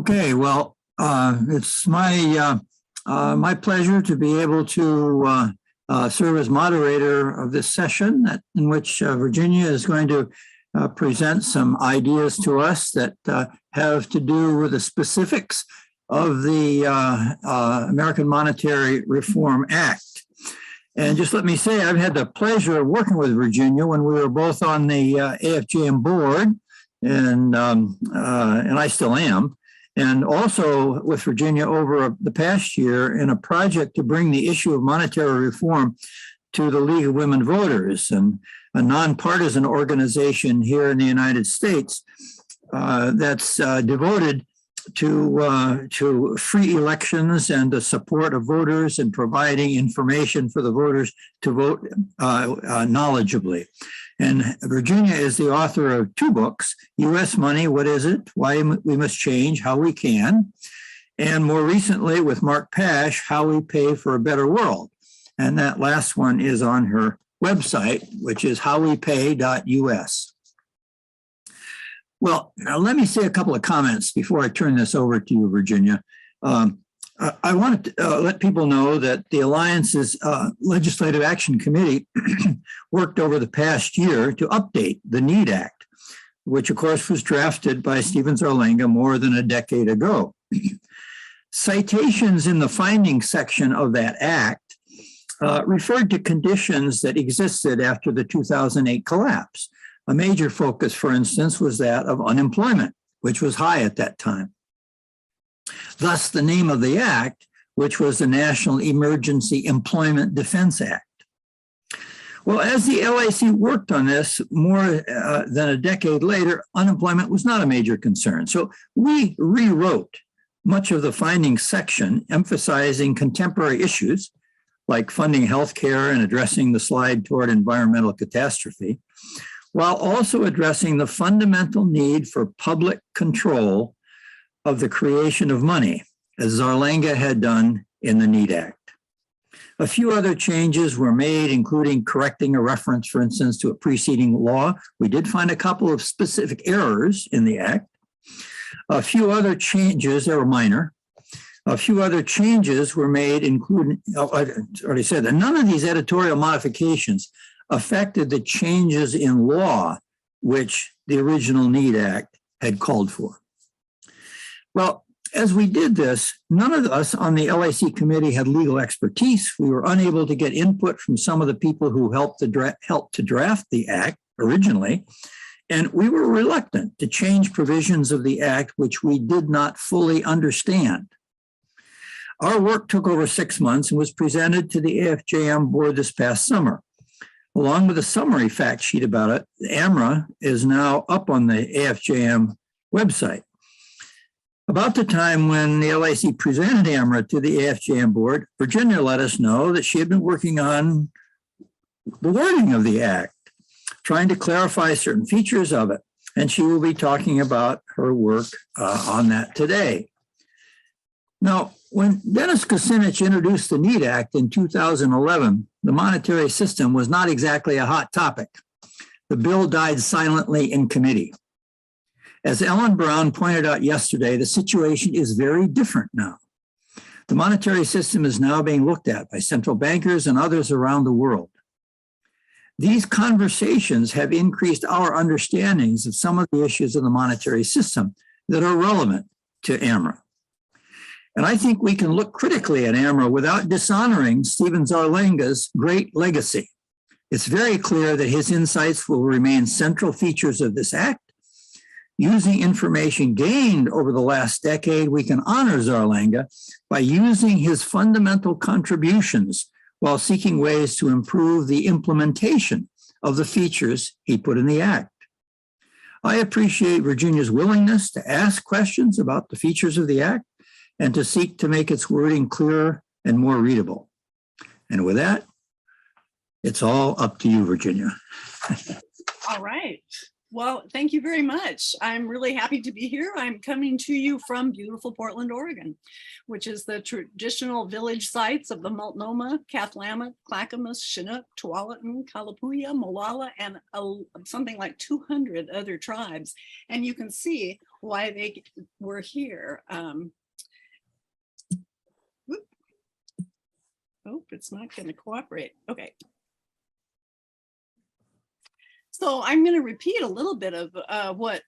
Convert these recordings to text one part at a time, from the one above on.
Okay, well, it's my pleasure to be able to serve as moderator of this session in which Virginia is going to present some ideas to us that have to do with the specifics of the American Monetary Reform Act. And just let me say, I've had the pleasure of working with Virginia when we were both on the AFJM board, and I still am. And also with Virginia over the past year in a project to bring the issue of monetary reform to the League of Women Voters, and a nonpartisan organization here in the United States that's devoted to free elections and the support of voters and providing information for the voters to vote knowledgeably. And Virginia is the author of two books, U.S. Money, What Is It? Why We Must Change, How We Can. And more recently with Mark Pash, How We Pay for a Better World. And that last one is on her website, which is howwepay.us. Well, now let me say a couple of comments before I turn this over to you, Virginia. I want to let people know that the Alliance's Legislative Action Committee worked over the past year to update the NEED Act, which of course was drafted by Stephen Zarlenga more than a decade ago. Citations in the findings section of that act referred to conditions that existed after the 2008 collapse. A major focus, for instance, was that of unemployment, which was high at that time. Thus, the name of the act, which was the National Emergency Employment Defense Act. Well, as the LAC worked on this more than a decade later, unemployment was not a major concern. So we rewrote much of the findings section, emphasizing contemporary issues like funding healthcare and addressing the slide toward environmental catastrophe, while also addressing the fundamental need for public control of the creation of money, as Zarlenga had done in the NEED Act. A few other changes were made, including correcting a reference, for instance, to a preceding law. We did find a couple of specific errors in the Act. A few other changes, they were minor. A few other changes were made, including, I already said that none of these editorial modifications affected the changes in law which the original NEED Act had called for. Well, as we did this, none of us on the LAC committee had legal expertise. We were unable to get input from some of the people who helped to draft the act originally, and we were reluctant to change provisions of the act which we did not fully understand. Our work took over 6 months and was presented to the AFJM board this past summer. Along with a summary fact sheet about it, the AMRA is now up on the AFJM website. About the time when the LAC presented AMRA to the AFJM board, Virginia let us know that she had been working on the wording of the act, trying to clarify certain features of it, and she will be talking about her work on that today. Now, when Dennis Kucinich introduced the NEED Act in 2011, the monetary system was not exactly a hot topic. The bill died silently in committee. As Ellen Brown pointed out yesterday, the situation is very different now. The monetary system is now being looked at by central bankers and others around the world. These conversations have increased our understandings of some of the issues of the monetary system that are relevant to AMRA. And I think we can look critically at AMRA without dishonoring Stephen Zarlenga's great legacy. It's very clear that his insights will remain central features of this act. Using information gained over the last decade, we can honor Zarlenga by using his fundamental contributions while seeking ways to improve the implementation of the features he put in the act. I appreciate Virginia's willingness to ask questions about the features of the act and to seek to make its wording clearer and more readable. And with that, it's all up to you, Virginia. All right. Well, thank you very much. I'm really happy to be here. I'm coming to you from beautiful Portland, Oregon, which is the traditional village sites of the Multnomah, Cathlamet, Clackamas, Chinook, Tualatin, Kalapuya, Molalla, and something like 200 other tribes. And you can see why they were here. Oh, it's not going to cooperate. Okay. So I'm going to repeat a little bit of what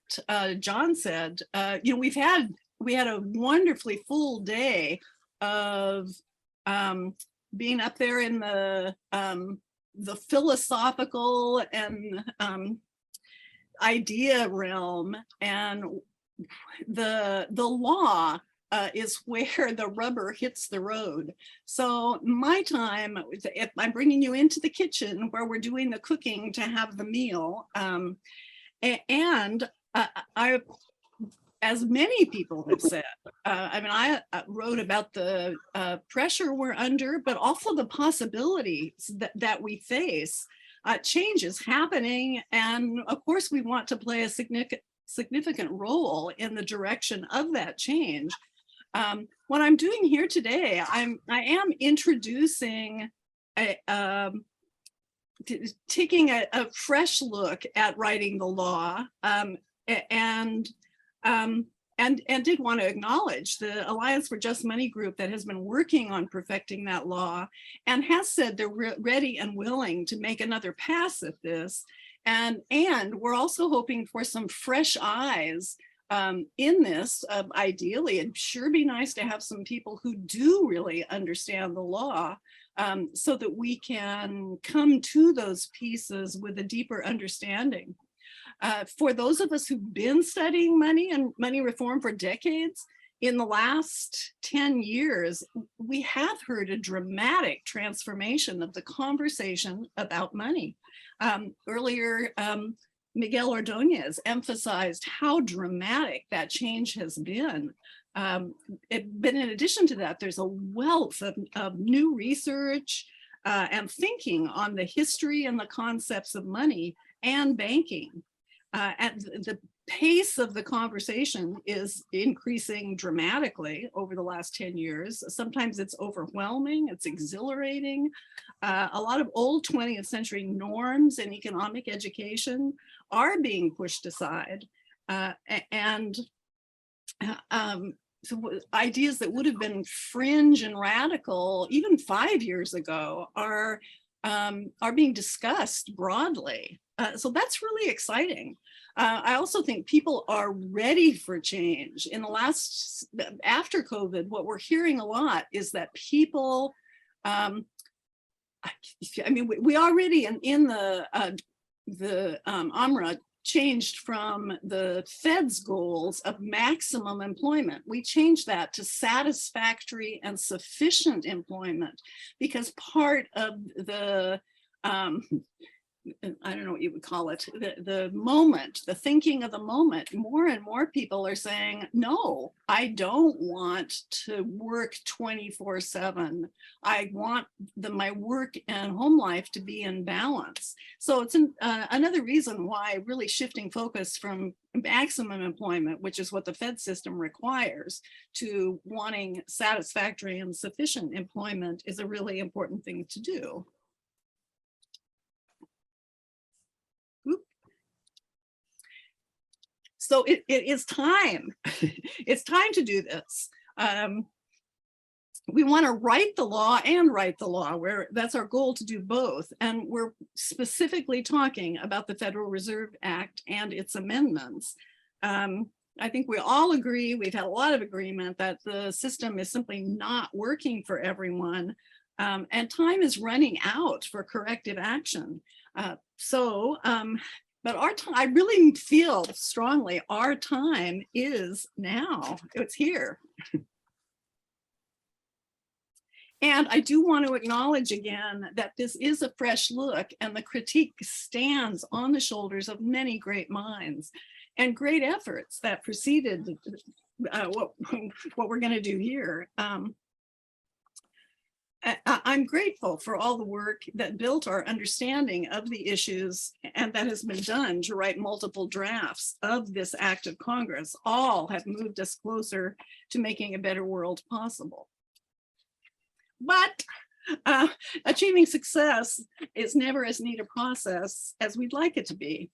John said. You know, we had a wonderfully full day of being up there in the philosophical and idea realm, and the law is where the rubber hits the road. So my time, if I'm bringing you into the kitchen where we're doing the cooking to have the meal, and I, as many people have said, I mean, I wrote about the pressure we're under, but also the possibilities that we face. Change is happening, and of course we want to play a significant role in the direction of that change. What I'm doing here today, I am introducing taking a fresh look at writing the law, and did want to acknowledge the Alliance for Just Money group that has been working on perfecting that law and has said they're ready and willing to make another pass at this. And we're also hoping for some fresh eyes in this. Ideally, it'd sure be nice to have some people who do really understand the law, so that we can come to those pieces with a deeper understanding. For those of us who've been studying money and money reform for decades, in the last 10 years, we have heard a dramatic transformation of the conversation about money. Earlier, Miguel Ordonez emphasized how dramatic that change has been. But in addition to that, there's a wealth of new research and thinking on the history and the concepts of money and banking. And the pace of the conversation is increasing dramatically over the last 10 years. Sometimes it's overwhelming, it's exhilarating. A lot of old 20th century norms in economic education are being pushed aside. So ideas that would have been fringe and radical even 5 years ago are being discussed broadly. So that's really exciting. I also think people are ready for change. In the last, after COVID, what we're hearing a lot is that people, I mean, we already in the UMRA changed from the Fed's goals of maximum employment. We changed that to satisfactory and sufficient employment, because part of the I don't know what you would call it, the moment, the thinking of the moment, more and more people are saying, no, I don't want to work 24/7. I want my work and home life to be in balance. So it's another reason why really shifting focus from maximum employment, which is what the Fed system requires, to wanting satisfactory and sufficient employment is a really important thing to do. So it is time. It's time to do this. We want to write the law and write the law, where that's our goal, to do both. And we're specifically talking about the Federal Reserve Act and its amendments. I think we all agree, we've had a lot of agreement that the system is simply not working for everyone. And time is running out for corrective action. But our time, I really feel strongly, our time is now. It's here. And I do want to acknowledge again that this is a fresh look, and the critique stands on the shoulders of many great minds and great efforts that preceded what we're going to do here. I'm grateful for all the work that built our understanding of the issues and that has been done to write multiple drafts of this act of Congress. All have moved us closer to making a better world possible. But achieving success is never as neat a process as we'd like it to be.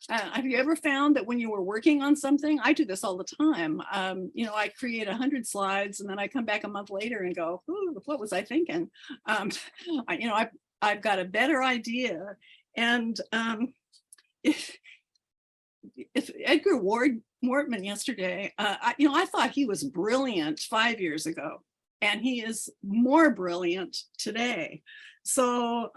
Have you ever found that when you were working on something, I do this all the time, I create 100 slides and then I come back a month later and go, ooh, what was I thinking? I've got a better idea. And if Edgar Wortman yesterday, I thought he was brilliant 5 years ago, and he is more brilliant today. So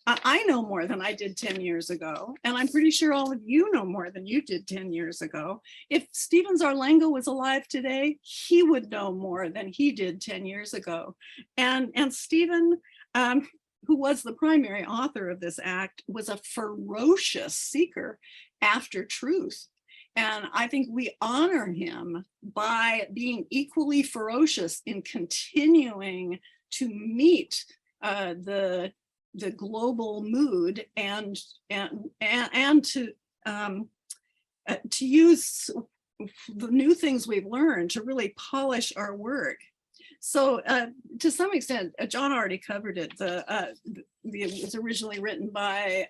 I know more than I did 10 years ago, and I'm pretty sure all of you know more than you did 10 years ago. If Stephen Zarlenga was alive today, he would know more than he did 10 years ago. And Stephen, who was the primary author of this act, was a ferocious seeker after truth. And I think we honor him by being equally ferocious in continuing to meet the global mood and to use the new things we've learned to really polish our work. So to some extent, John already covered it. It was originally written by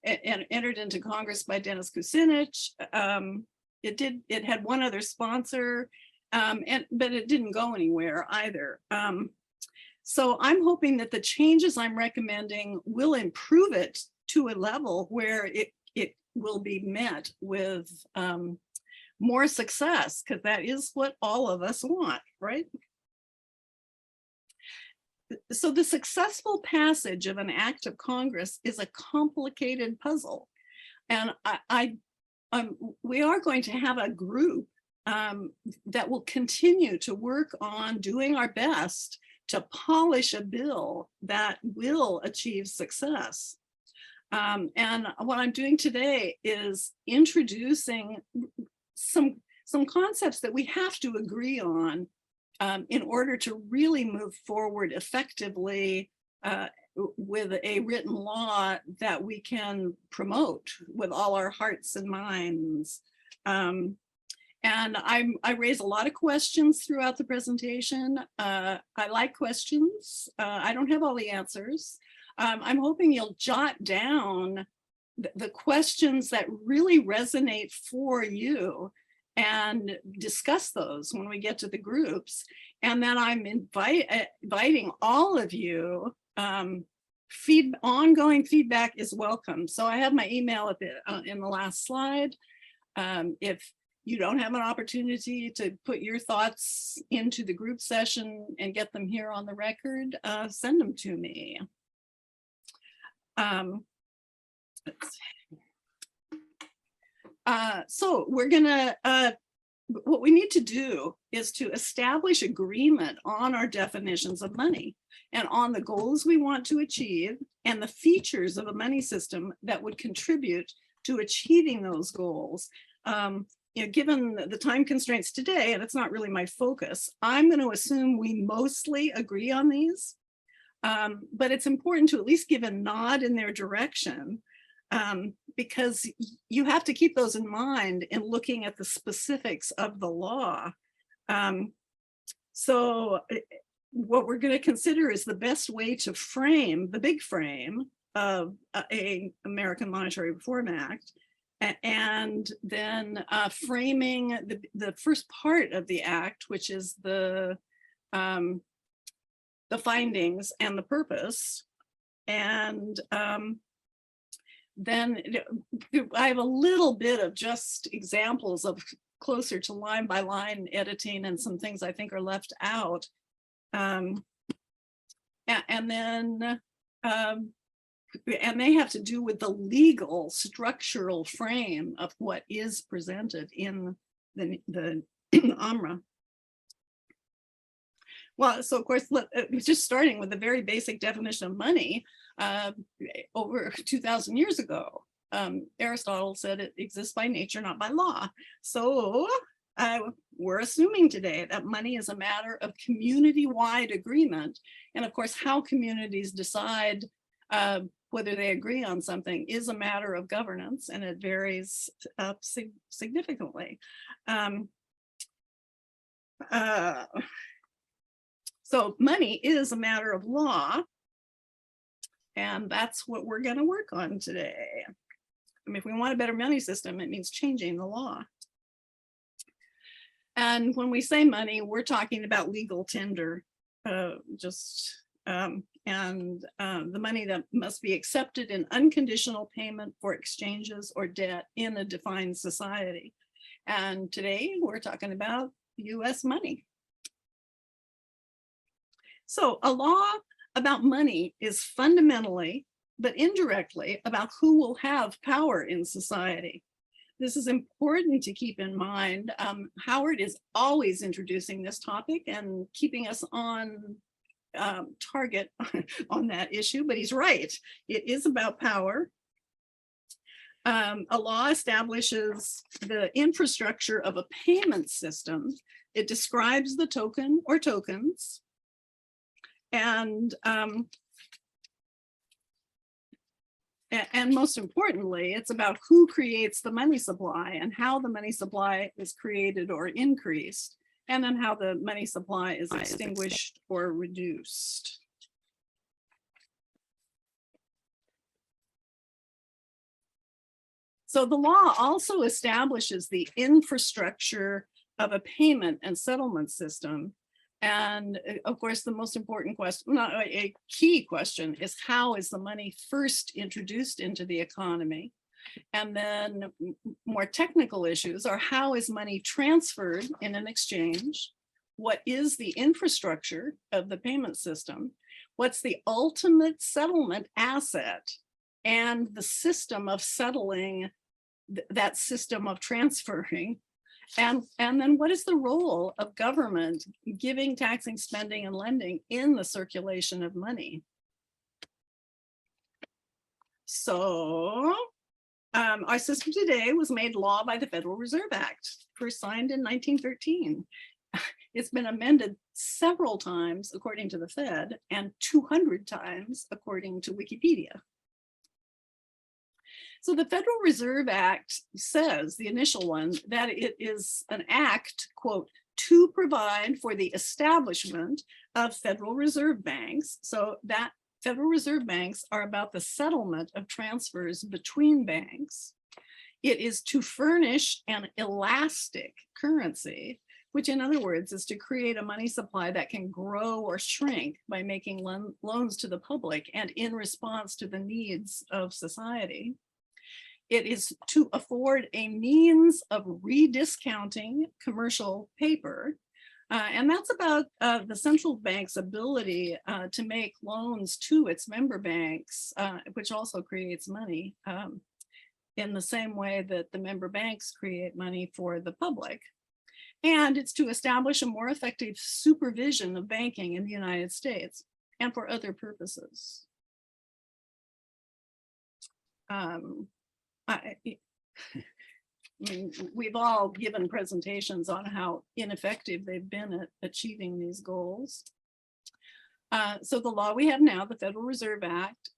and entered into Congress by Dennis Kucinich. It had one other sponsor, but it didn't go anywhere either. So I'm hoping that the changes I'm recommending will improve it to a level where it will be met with more success, because that is what all of us want, right? So the successful passage of an act of Congress is a complicated puzzle. And we are going to have a group that will continue to work on doing our best to polish a bill that will achieve success. And what I'm doing today is introducing some concepts that we have to agree on in order to really move forward effectively with a written law that we can promote with all our hearts and minds. And I raise a lot of questions throughout the presentation. I like questions. I don't have all the answers. I'm hoping you'll jot down the questions that really resonate for you and discuss those when we get to the groups. And then I'm inviting all of you, ongoing feedback is welcome. So I have my email in the last slide. If you don't have an opportunity to put your thoughts into the group session and get them here on the record, send them to me. So we're gonna, what we need to do is to establish agreement on our definitions of money and on the goals we want to achieve and the features of a money system that would contribute to achieving those goals. Given the time constraints today, and it's not really my focus, I'm going to assume we mostly agree on these, but it's important to at least give a nod in their direction, because you have to keep those in mind in looking at the specifics of the law. So what we're going to consider is the best way to frame the big frame of an American Monetary Reform Act, and then framing the first part of the act, which is the findings and the purpose. And then I have a little bit of just examples of closer to line by line editing and some things I think are left out. And they have to do with the legal structural frame of what is presented in the UMRA. Well, so of course, just starting with the very basic definition of money, over 2,000 years ago, Aristotle said it exists by nature, not by law. So we're assuming today that money is a matter of community-wide agreement. And of course, how communities decide whether they agree on something is a matter of governance, and it varies significantly. So money is a matter of law, and that's what we're going to work on today. I mean, if we want a better money system, it means changing the law. And when we say money, we're talking about legal tender, and the money that must be accepted in unconditional payment for exchanges or debt in a defined society. And today we're talking about US money. So a law about money is fundamentally, but indirectly, about who will have power in society. This is important to keep in mind. Howard is always introducing this topic and keeping us on target on that issue, but he's right. It is about power. A law establishes the infrastructure of a payment system. It describes the token or tokens. And most importantly, it's about who creates the money supply and how the money supply is created or increased, and then how the money supply is extinguished or reduced. So the law also establishes the infrastructure of a payment and settlement system. And of course, the most important question, not a key question, is how is the money first introduced into the economy? And then more technical issues are how is money transferred in an exchange? What is the infrastructure of the payment system? What's the ultimate settlement asset and the system of settling that system of transferring? And then what is the role of government giving, taxing, spending, and lending in the circulation of money? So our system today was made law by the Federal Reserve Act, first signed in 1913. It's been amended several times according to the Fed and 200 times according to Wikipedia. So the Federal Reserve Act says, the initial one, that it is an act, quote, to provide for the establishment of Federal Reserve banks. So that Federal Reserve banks are about the settlement of transfers between banks. It is to furnish an elastic currency, which in other words is to create a money supply that can grow or shrink by making loans to the public and in response to the needs of society. It is to afford a means of rediscounting commercial paper. And that's about the central bank's ability to make loans to its member banks, which also creates money in the same way that the member banks create money for the public. And it's to establish a more effective supervision of banking in the United States and for other purposes. I mean, we've all given presentations on how ineffective they've been at achieving these goals. So the law we have now, the Federal Reserve Act,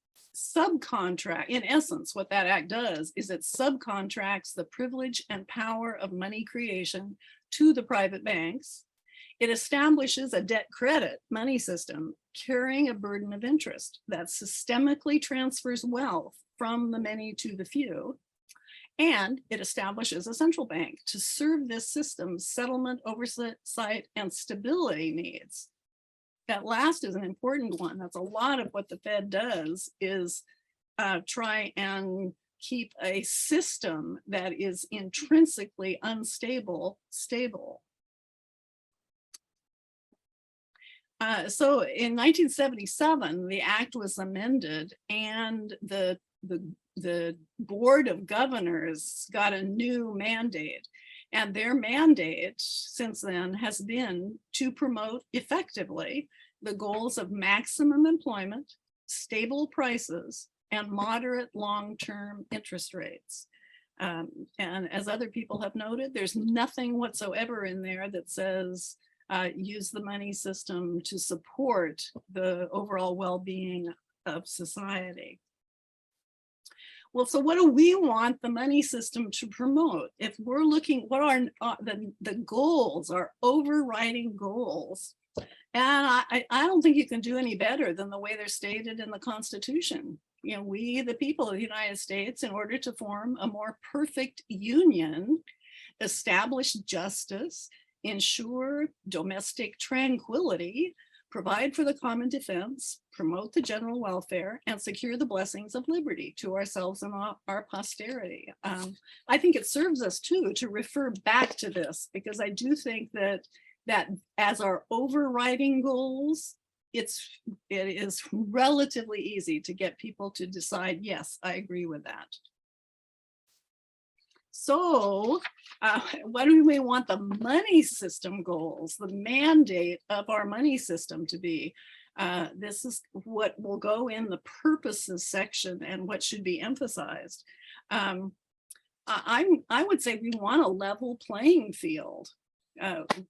in essence, what that act does is it subcontracts the privilege and power of money creation to the private banks. It establishes a debt credit money system carrying a burden of interest that systemically transfers wealth from the many to the few. And it establishes a central bank to serve this system's settlement, oversight, and stability needs. That last is an important one. That's a lot of what the Fed does is try and keep a system that is intrinsically unstable, stable. So in 1977, the act was amended and the Board of Governors got a new mandate. And their mandate since then has been to promote effectively the goals of maximum employment, stable prices, and moderate long-term interest rates. And as other people have noted, there's nothing whatsoever in there that says use the money system to support the overall well-being of society. Well, so what do we want the money system to promote? If we're looking, what are the goals, our overriding goals? And I don't think you can do any better than the way they're stated in the Constitution. You know, we, the people of the United States, in order to form a more perfect union, establish justice, ensure domestic tranquility, provide for the common defense, promote the general welfare, and secure the blessings of liberty to ourselves and our posterity. I think it serves us too to refer back to this, because I do think that as our overriding goals, it is relatively easy to get people to decide, yes, I agree with that. So what do we want the money system goals, the mandate of our money system to be? This is what will go in the purposes section and what should be emphasized. I would say we want a level playing field.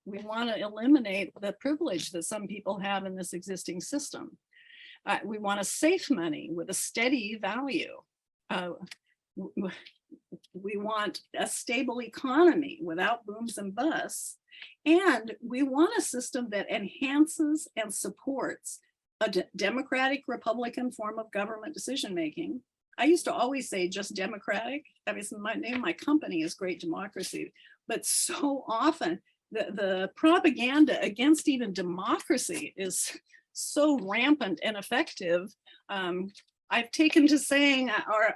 We want to eliminate the privilege that some people have in this existing system. We want a safe money with a steady value. We want a stable economy without booms and busts. And we want a system that enhances and supports a democratic Republican form of government decision-making. I used to always say just democratic. I mean, my name of my company is Great Democracy, but so often the propaganda against even democracy is so rampant and effective. I've taken to saying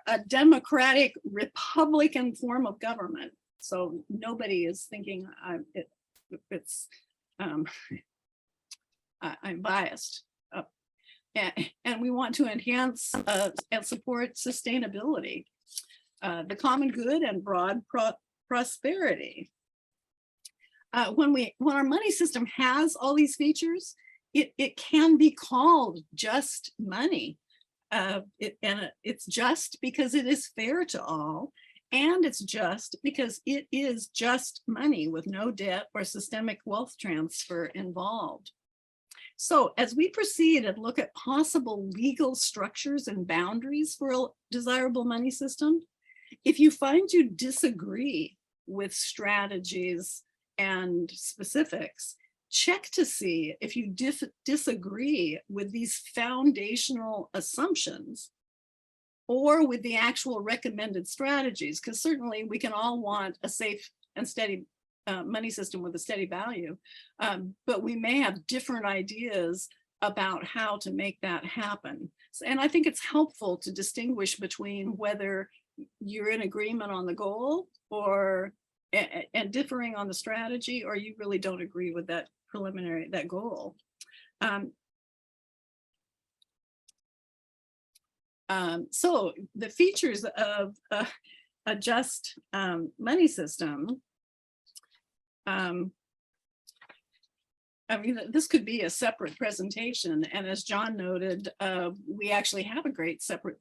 a democratic Republican form of government. So nobody is thinking I'm biased. And we want to enhance and support sustainability, the common good and broad prosperity. When our money system has all these features, it can be called just money. It's just because it is fair to all, and it's just because it is just money with no debt or systemic wealth transfer involved. So as we proceed and look at possible legal structures and boundaries for a desirable money system, if you find you disagree with strategies and specifics, check to see if you disagree with these foundational assumptions or with the actual recommended strategies, because certainly we can all want a safe and steady money system with a steady value, but we may have different ideas about how to make that happen. And I think it's helpful to distinguish between whether you're in agreement on the goal or and differing on the strategy, or you really don't agree with that goal. So the features of a just money system, I mean, this could be a separate presentation. And as John noted, we actually have a great separate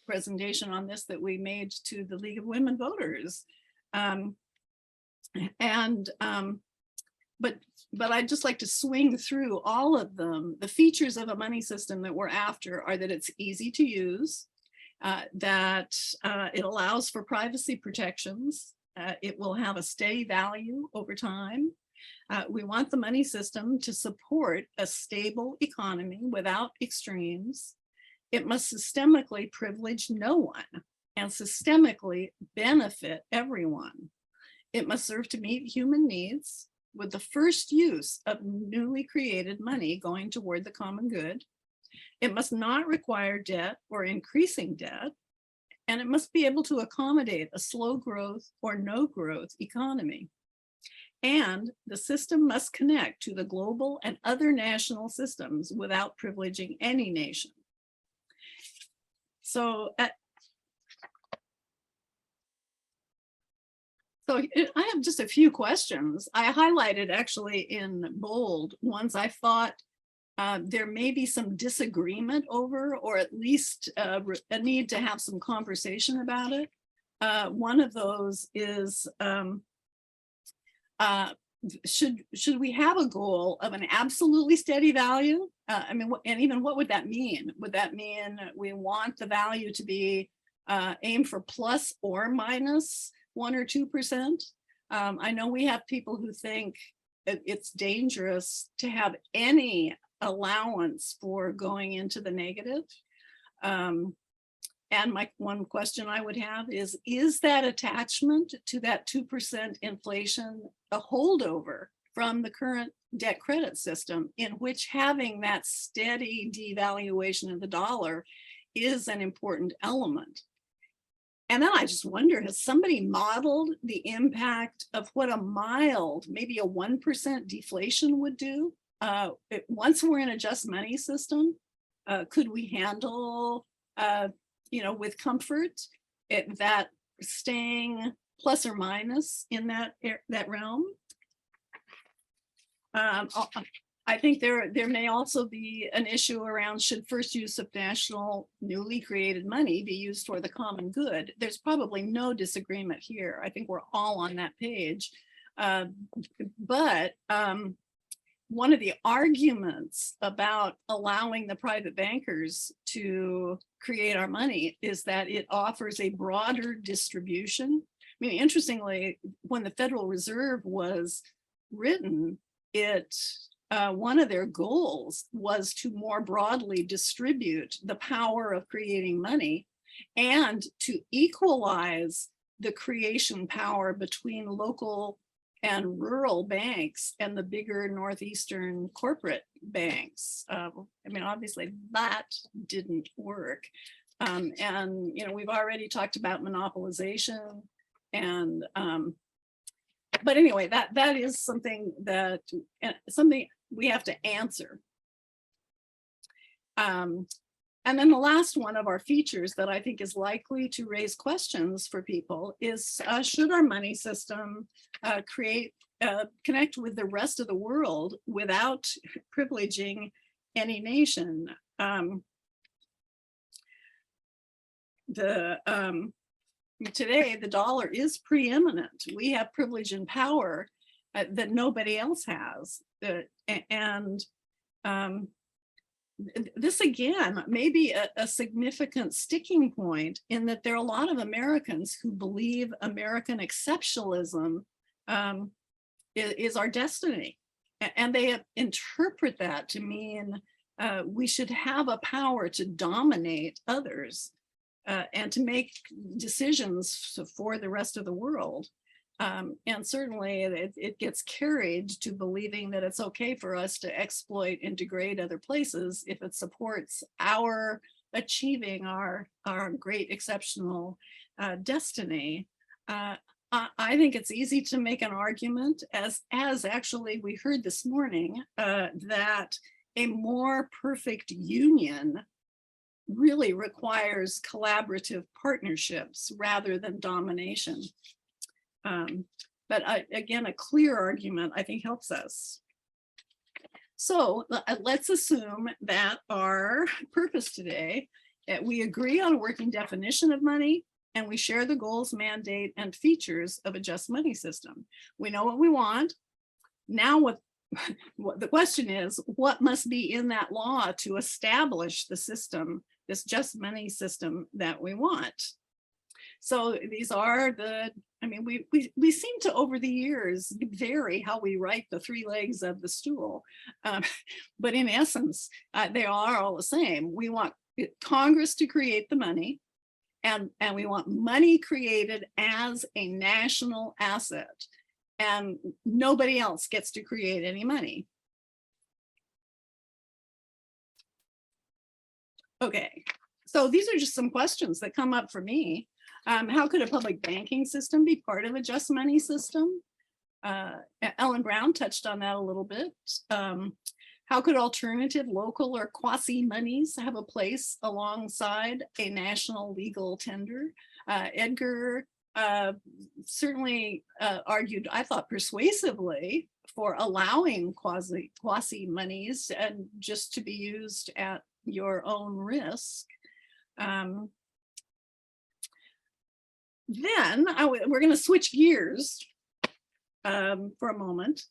presentation on this that we made to the League of Women Voters. But I'd just like to swing through all of them. The features of a money system that we're after are that it's easy to use, that it allows for privacy protections, it will have a steady value over time. We want the money system to support a stable economy without extremes. It must systemically privilege no one and systemically benefit everyone. It must serve to meet human needs, with the first use of newly created money going toward the common good. It must not require debt or increasing debt, and it must be able to accommodate a slow growth or no growth economy. And the system must connect to the global and other national systems without privileging any nation. So I have just a few questions. I highlighted actually in bold ones I thought there may be some disagreement over, or at least a need to have some conversation about it. one of those is, should we have a goal of an absolutely steady value? I mean, and even what would that mean? Would that mean we want the value to be aim for plus or minus 1 or 2%? I know we have people who think it's dangerous to have any allowance for going into the negative. And my one question I would have is that attachment to that 2% inflation a holdover from the current debt credit system, in which having that steady devaluation of the dollar is an important element? And then I just wonder, has somebody modeled the impact of what a mild, maybe a 1% deflation would do? Once we're in a just money system, could we handle with comfort, that staying plus or minus in that realm? I think there may also be an issue around, should first use of national newly created money be used for the common good? There's probably no disagreement here. I think we're all on that page. But one of the arguments about allowing the private bankers to create our money is that it offers a broader distribution. I mean, interestingly, when the Federal Reserve was written, one of their goals was to more broadly distribute the power of creating money and to equalize the creation power between local and rural banks and the bigger Northeastern corporate banks. I mean, obviously that didn't work. And, we've already talked about monopolization and, but anyway, that is something we have to answer. And then the last one of our features that I think is likely to raise questions for people is, should our money system connect with the rest of the world without privileging any nation? Today, the dollar is preeminent. We have privilege and power that nobody else has. This again may be a significant sticking point, in that there are a lot of Americans who believe American exceptionalism is our destiny. And they interpret that to mean we should have a power to dominate others and to make decisions for the rest of the world. And certainly it gets carried to believing that it's okay for us to exploit and degrade other places if it supports our achieving our great exceptional destiny. I think it's easy to make an argument, as actually we heard this morning, that a more perfect union really requires collaborative partnerships rather than domination. But again, a clear argument, I think, helps us. So let's assume that our purpose today, that we agree on a working definition of money, and we share the goals, mandate, and features of a just money system. We know what we want. Now what the question is, what must be in that law to establish the system, this just money system that we want? So these are we seem to, over the years, vary how we write the three legs of the stool. But in essence, they are all the same. We want Congress to create the money, and we want money created as a national asset, and nobody else gets to create any money. Okay, so these are just some questions that come up for me. How could a public banking system be part of a just money system? Ellen Brown touched on that a little bit. How could alternative local or quasi monies have a place alongside a national legal tender? Edgar certainly argued, I thought persuasively, for allowing quasi monies and just to be used at your own risk. Then we're going to switch gears for a moment.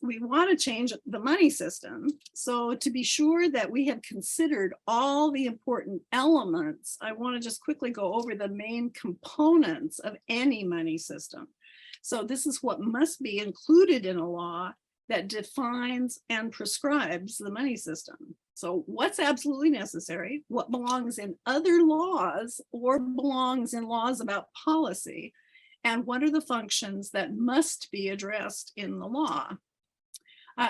We want to change the money system. So to be sure that we have considered all the important elements, I want to just quickly go over the main components of any money system. So this is what must be included in a law that defines and prescribes the money system. So what's absolutely necessary, what belongs in other laws or belongs in laws about policy, and what are the functions that must be addressed in the law.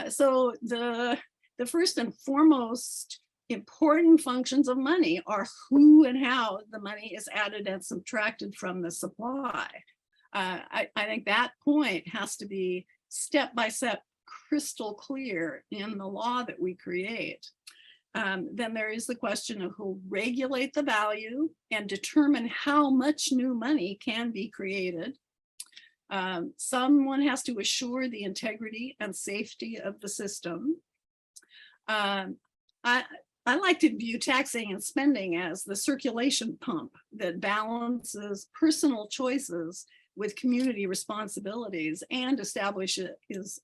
So the first and foremost important functions of money are who and how the money is added and subtracted from the supply. I think that point has to be step by step crystal clear in the law that we create. Then there is the question of who will regulate the value and determine how much new money can be created. Someone has to assure the integrity and safety of the system. I like to view taxing and spending as the circulation pump that balances personal choices with community responsibilities and establishes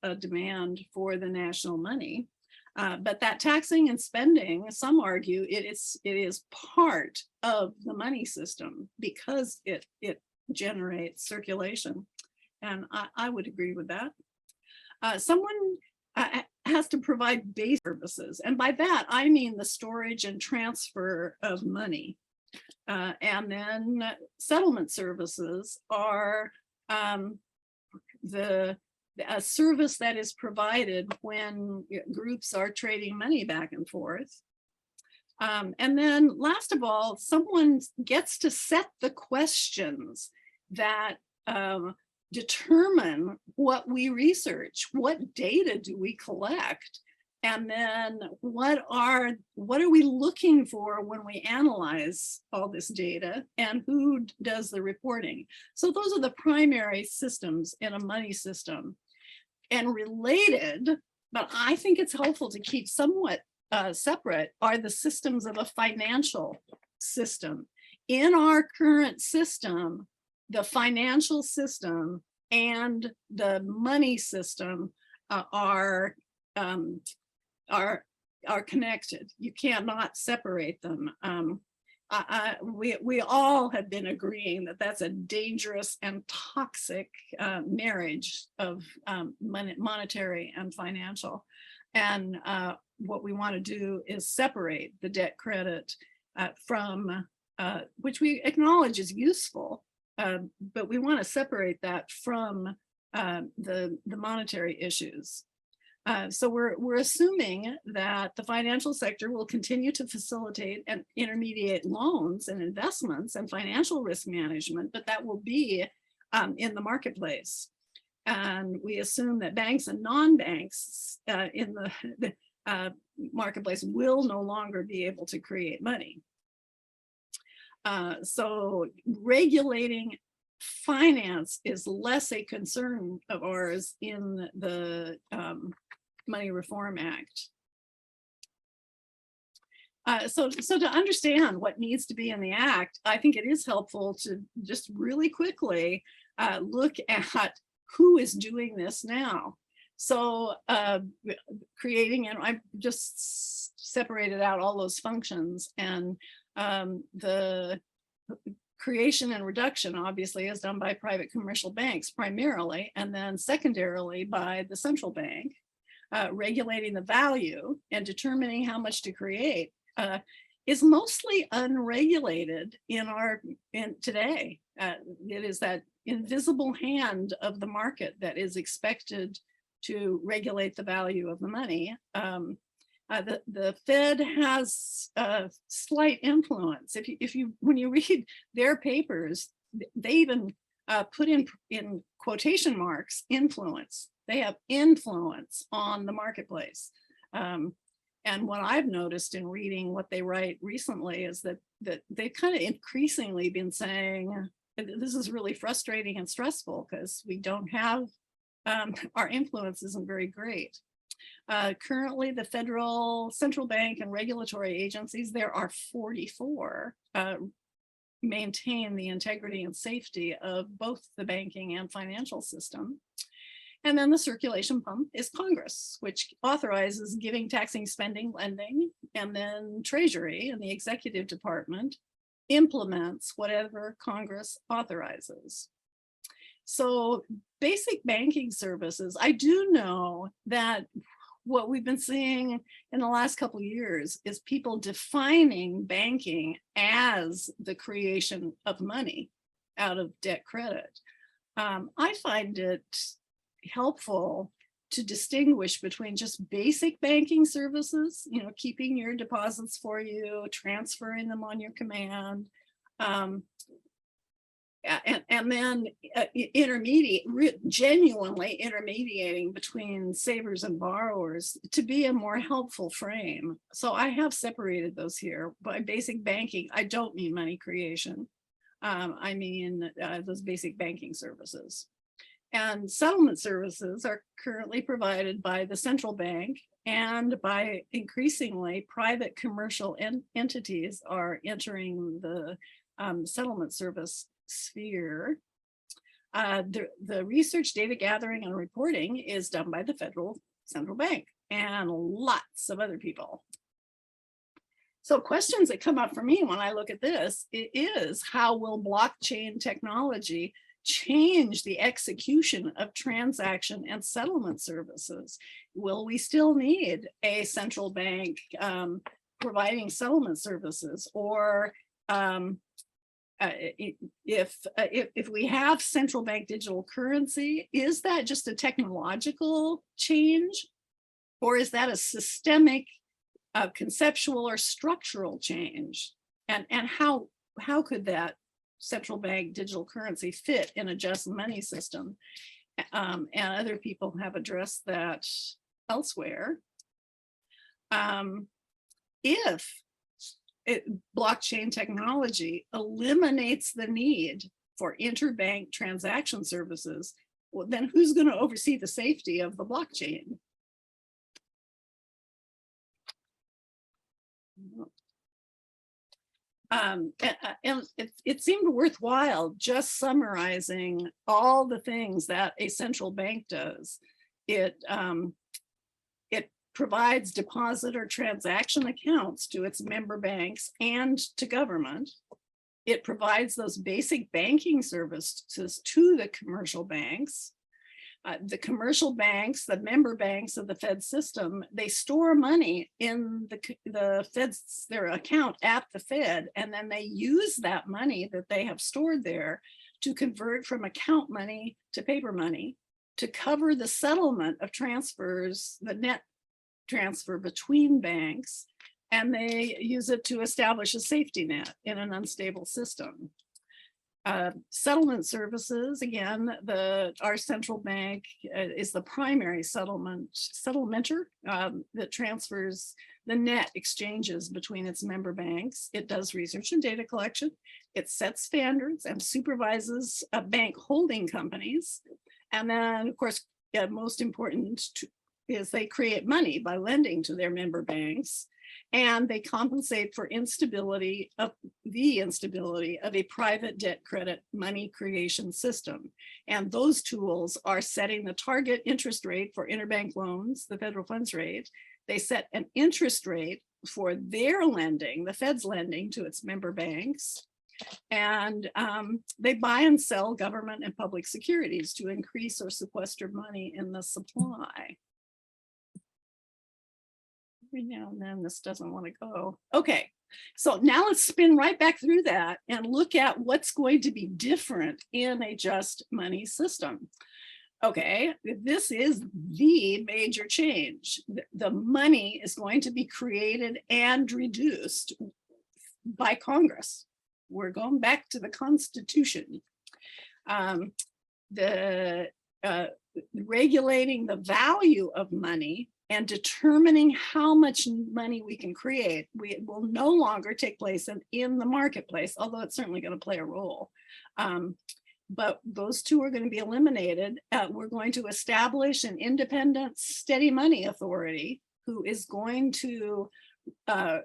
a demand for the national money. But that taxing and spending, some argue it is part of the money system because it generates circulation. And I would agree with that. Someone has to provide base services. And by that, I mean the storage and transfer of money. And then settlement services are a service that is provided when groups are trading money back and forth. And then last of all, someone gets to set the questions that determine what we research, what data do we collect, and then what are we looking for when we analyze all this data, and who does the reporting. So those are the primary systems in a money system. And related, but I think it's helpful to keep somewhat separate, are the systems of a financial system. In our current system, the financial system and the money system are connected. You cannot separate them. We all have been agreeing that that's a dangerous and toxic marriage of monetary and financial. And what we want to do is separate the debt credit from, which we acknowledge is useful, but we want to separate that from the monetary issues. So we're assuming that the financial sector will continue to facilitate and intermediate loans and investments and financial risk management, but that will be in the marketplace. And we assume that banks and non-banks in the marketplace will no longer be able to create money. So regulating finance is less a concern of ours in the Money Reform Act. So to understand what needs to be in the act, I think it is helpful to just really quickly look at who is doing this now. So creating, and I've just separated out all those functions, and the creation and reduction obviously is done by private commercial banks primarily, and then secondarily by the central bank. Regulating the value and determining how much to create is mostly unregulated in today. It is that invisible hand of the market that is expected to regulate the value of the money. The Fed has slight influence. When you read their papers, they even put in quotation marks influence. They have influence on the marketplace. And what I've noticed in reading what they write recently is that they've kind of increasingly been saying, this is really frustrating and stressful because we don't have, our influence isn't very great. Currently, the federal central bank and regulatory agencies, there are 44. maintain the integrity and safety of both the banking and financial system. And then the circulation pump is Congress, which authorizes giving, taxing, spending, lending, and then Treasury and the executive department implements whatever Congress authorizes. So basic banking services, I do know that what we've been seeing in the last couple of years is people defining banking as the creation of money out of debt credit. I find it helpful to distinguish between just basic banking services, you know, keeping your deposits for you, transferring them on your command, and then genuinely intermediating between savers and borrowers to be a more helpful frame. So I have separated those here. By basic banking, I don't mean money creation. I mean those basic banking services. And settlement services are currently provided by the central bank, and by increasingly private commercial entities are entering the settlement service sphere. The research, data gathering, and reporting is done by the federal central bank and lots of other people. So questions that come up for me when I look at this is, how will blockchain technology change the execution of transaction and settlement services? Will we still need a central bank providing settlement services? Or if we have central bank digital currency, is that just a technological change? Or is that a systemic, conceptual or structural change? And how could that central bank digital currency fit in a just money system? And other people have addressed that elsewhere. If blockchain technology eliminates the need for interbank transaction services, well, then who's going to oversee the safety of the blockchain? And it seemed worthwhile just summarizing all the things that a central bank does. It provides deposit or transaction accounts to its member banks and to government. It provides those basic banking services to the commercial banks. The commercial banks, the member banks of the Fed system, they store money in the Fed's, their account at the Fed, and then they use that money that they have stored there to convert from account money to paper money to cover the settlement of transfers, the net transfer between banks, and they use it to establish a safety net in an unstable system. Settlement services, again, our central bank is the primary settlementer that transfers the net exchanges between its member banks. It does research and data collection. It sets standards and supervises bank holding companies. And then, of course, most important is they create money by lending to their member banks. And they compensate for the instability of a private debt credit money creation system. And those tools are setting the target interest rate for interbank loans, the federal funds rate. They set an interest rate for their lending, the Fed's lending to its member banks. And they buy and sell government and public securities to increase or sequester money in the supply. Every now and then this doesn't want to go. Okay, so now let's spin right back through that and look at what's going to be different in a just money system. Okay, this is the major change. The money is going to be created and reduced by Congress. We're going back to the Constitution. Regulating the value of money and determining how much money we can create. We will no longer take place in the marketplace, although it's certainly going to play a role. But those two are going to be eliminated. We're going to establish an independent, steady money authority who is going to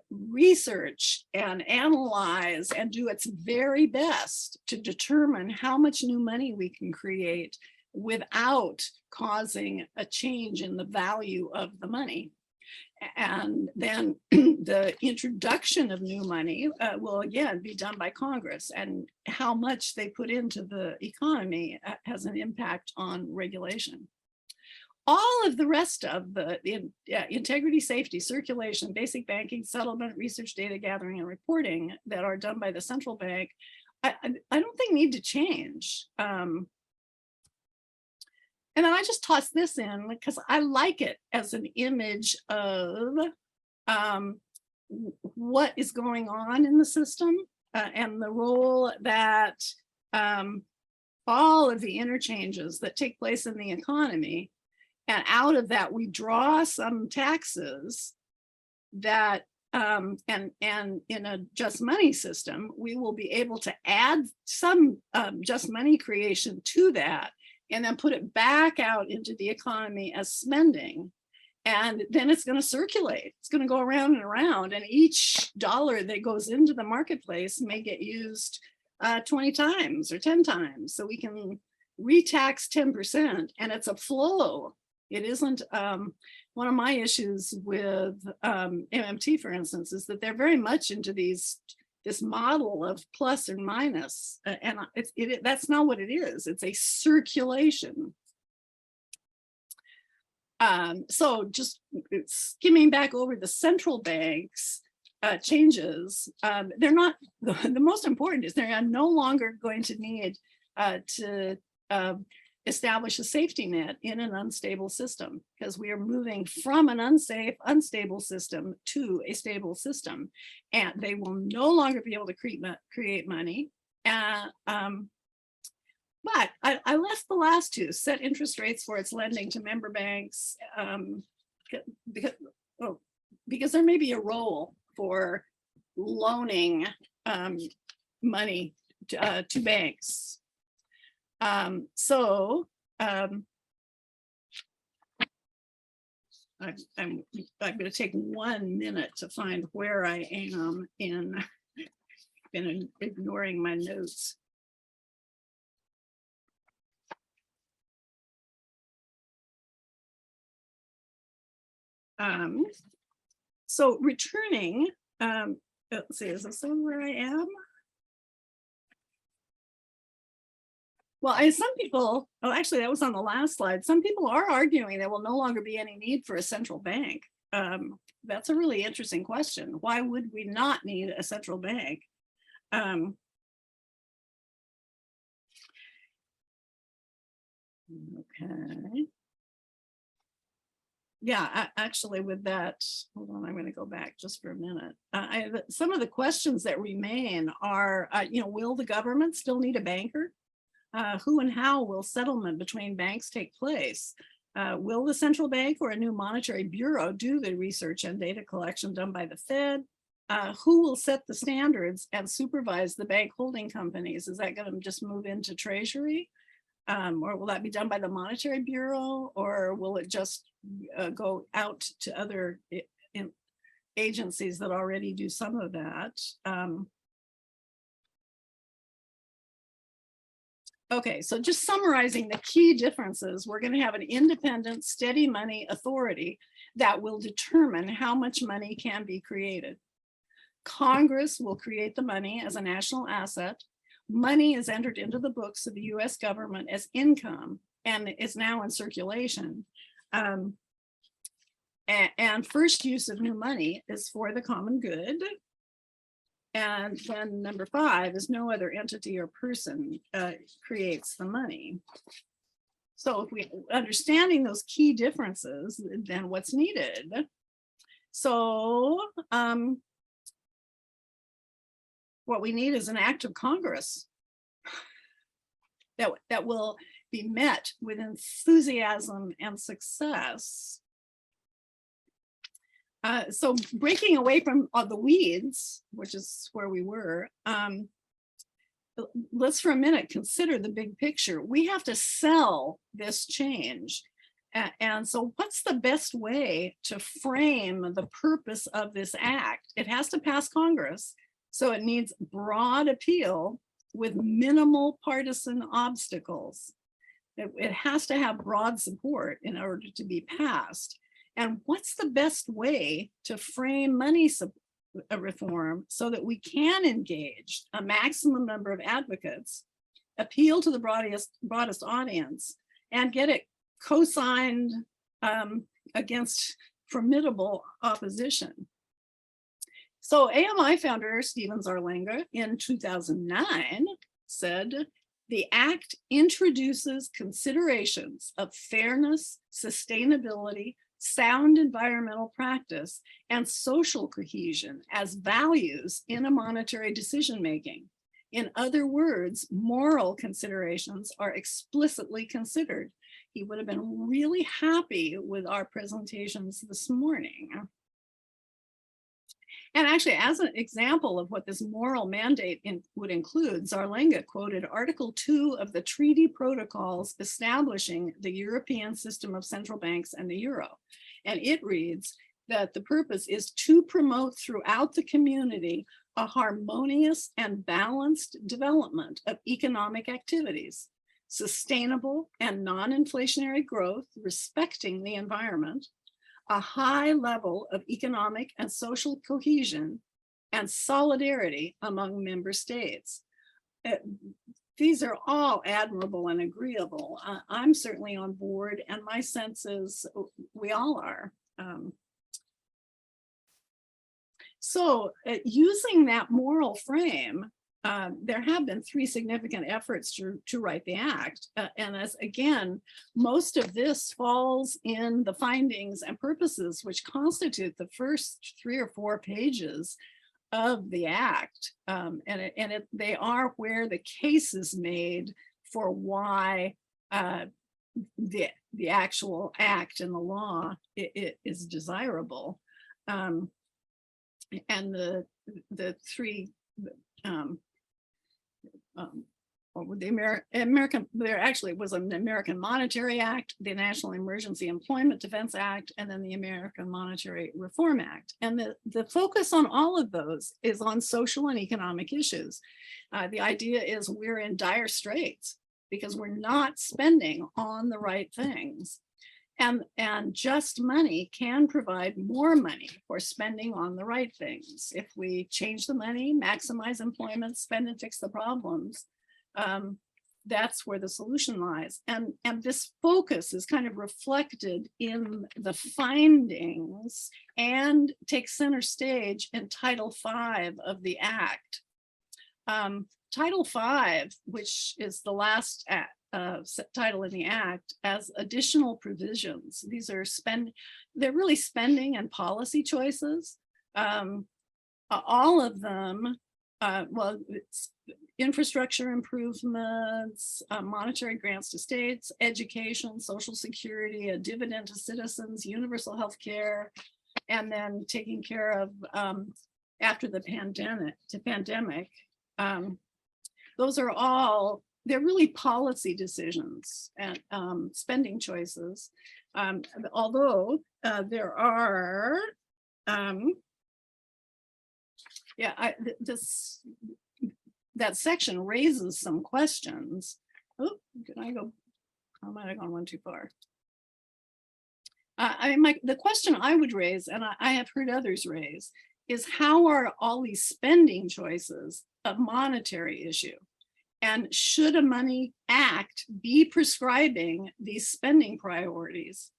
research and analyze and do its very best to determine how much new money we can create without causing a change in the value of the money. And then the introduction of new money will again be done by Congress, and how much they put into the economy has an impact on regulation. All of the rest of the integrity, safety, circulation, basic banking, settlement, research, data gathering, and reporting that are done by the central bank, I don't think need to change. And then I just toss this in because I like it as an image of what is going on in the system and the role that all of the interchanges that take place in the economy, and out of that we draw some taxes that and in a just money system, we will be able to add some just money creation to that, and then put it back out into the economy as spending. And then it's going to circulate. It's going to go around and around. And each dollar that goes into the marketplace may get used 20 times or 10 times. So we can retax 10%, and it's a flow. It isn't one of my issues with MMT, for instance, is that they're very much into this model of plus and minus, and that's not what it is. It's a circulation. So just skimming back over the central bank's changes, they're not, the most important is they're no longer going to need to establish a safety net in an unstable system, because we are moving from an unstable system to a stable system, and they will no longer be able to create money. But I left the last two: set interest rates for its lending to member banks, because there may be a role for loaning money to banks. I'm going to take 1 minute to find where I am in, been ignoring my notes. So returning, let's see, is this where I am? Well, some people, oh, actually, that was on the last slide. Some people are arguing there will no longer be any need for a central bank. That's a really interesting question. Why would we not need a central bank? Okay. Yeah, actually with that, hold on, I'm going to go back just for a minute. Some of the questions that remain are, will the government still need a banker? Who and how will settlement between banks take place? Will the central bank or a new monetary bureau do the research and data collection done by the Fed? Who will set the standards and supervise the bank holding companies? Is that going to just move into Treasury? Or will that be done by the Monetary Bureau, or will it just go out to other agencies that already do some of that? Okay, so just summarizing the key differences, we're going to have an independent, steady money authority that will determine how much money can be created. Congress will create the money as a national asset. Money is entered into the books of the US government as income and is now in circulation. And first use of new money is for the common good. And then number 5 is no other entity or person creates the money. So if we understanding those key differences, then what's needed? So what we need is an act of Congress that will be met with enthusiasm and success. So breaking away from the weeds, which is where we were, let's for a minute consider the big picture. We have to sell this change. And so what's the best way to frame the purpose of this act? It has to pass Congress, so it needs broad appeal with minimal partisan obstacles. It has to have broad support in order to be passed. And what's the best way to frame money reform so that we can engage a maximum number of advocates, appeal to the broadest audience, and get it co-signed against formidable opposition? So AMI founder Stephen Zarlenga in 2009 said, the act introduces considerations of fairness, sustainability, sound environmental practice, and social cohesion as values in a monetary decision-making. In other words, moral considerations are explicitly considered. He would have been really happy with our presentations this morning. And actually, as an example of what this moral mandate would include, Zarlenga quoted Article 2 of the treaty protocols establishing the European system of central banks and the euro. And it reads that the purpose is to promote throughout the community a harmonious and balanced development of economic activities, sustainable and non-inflationary growth respecting the environment, a high level of economic and social cohesion, and solidarity among member states. These are all admirable and agreeable. I'm certainly on board, and my sense is we all are. Using that moral frame, there have been 3 significant efforts to write the act. And as again, most of this falls in the findings and purposes, which constitute the first 3 or 4 pages of the act. They are where the case is made for why the actual act and the law it is desirable. And the 3 there actually was an American Monetary Act, the National Emergency Employment Defense Act, and then the American Monetary Reform Act. And the focus on all of those is on social and economic issues. The idea is we're in dire straits because we're not spending on the right things. And just money can provide more money for spending on the right things. If we change the money, maximize employment, spend and fix the problems, that's where the solution lies. And this focus is kind of reflected in the findings and takes center stage in Title V of the Act. Title V, which is the last title in the Act, as additional provisions. These are they're really spending and policy choices. All of them, well, it's infrastructure improvements, monetary grants to states, education, social security, a dividend to citizens, universal health care, and then taking care of after the pandemic. Those are all, they're really policy decisions and spending choices. Although there are, that section raises some questions. Oh, did I go? I might have gone one too far. The question I would raise, and I have heard others raise, is how are all these spending choices a monetary issue? And should a money act be prescribing these spending priorities?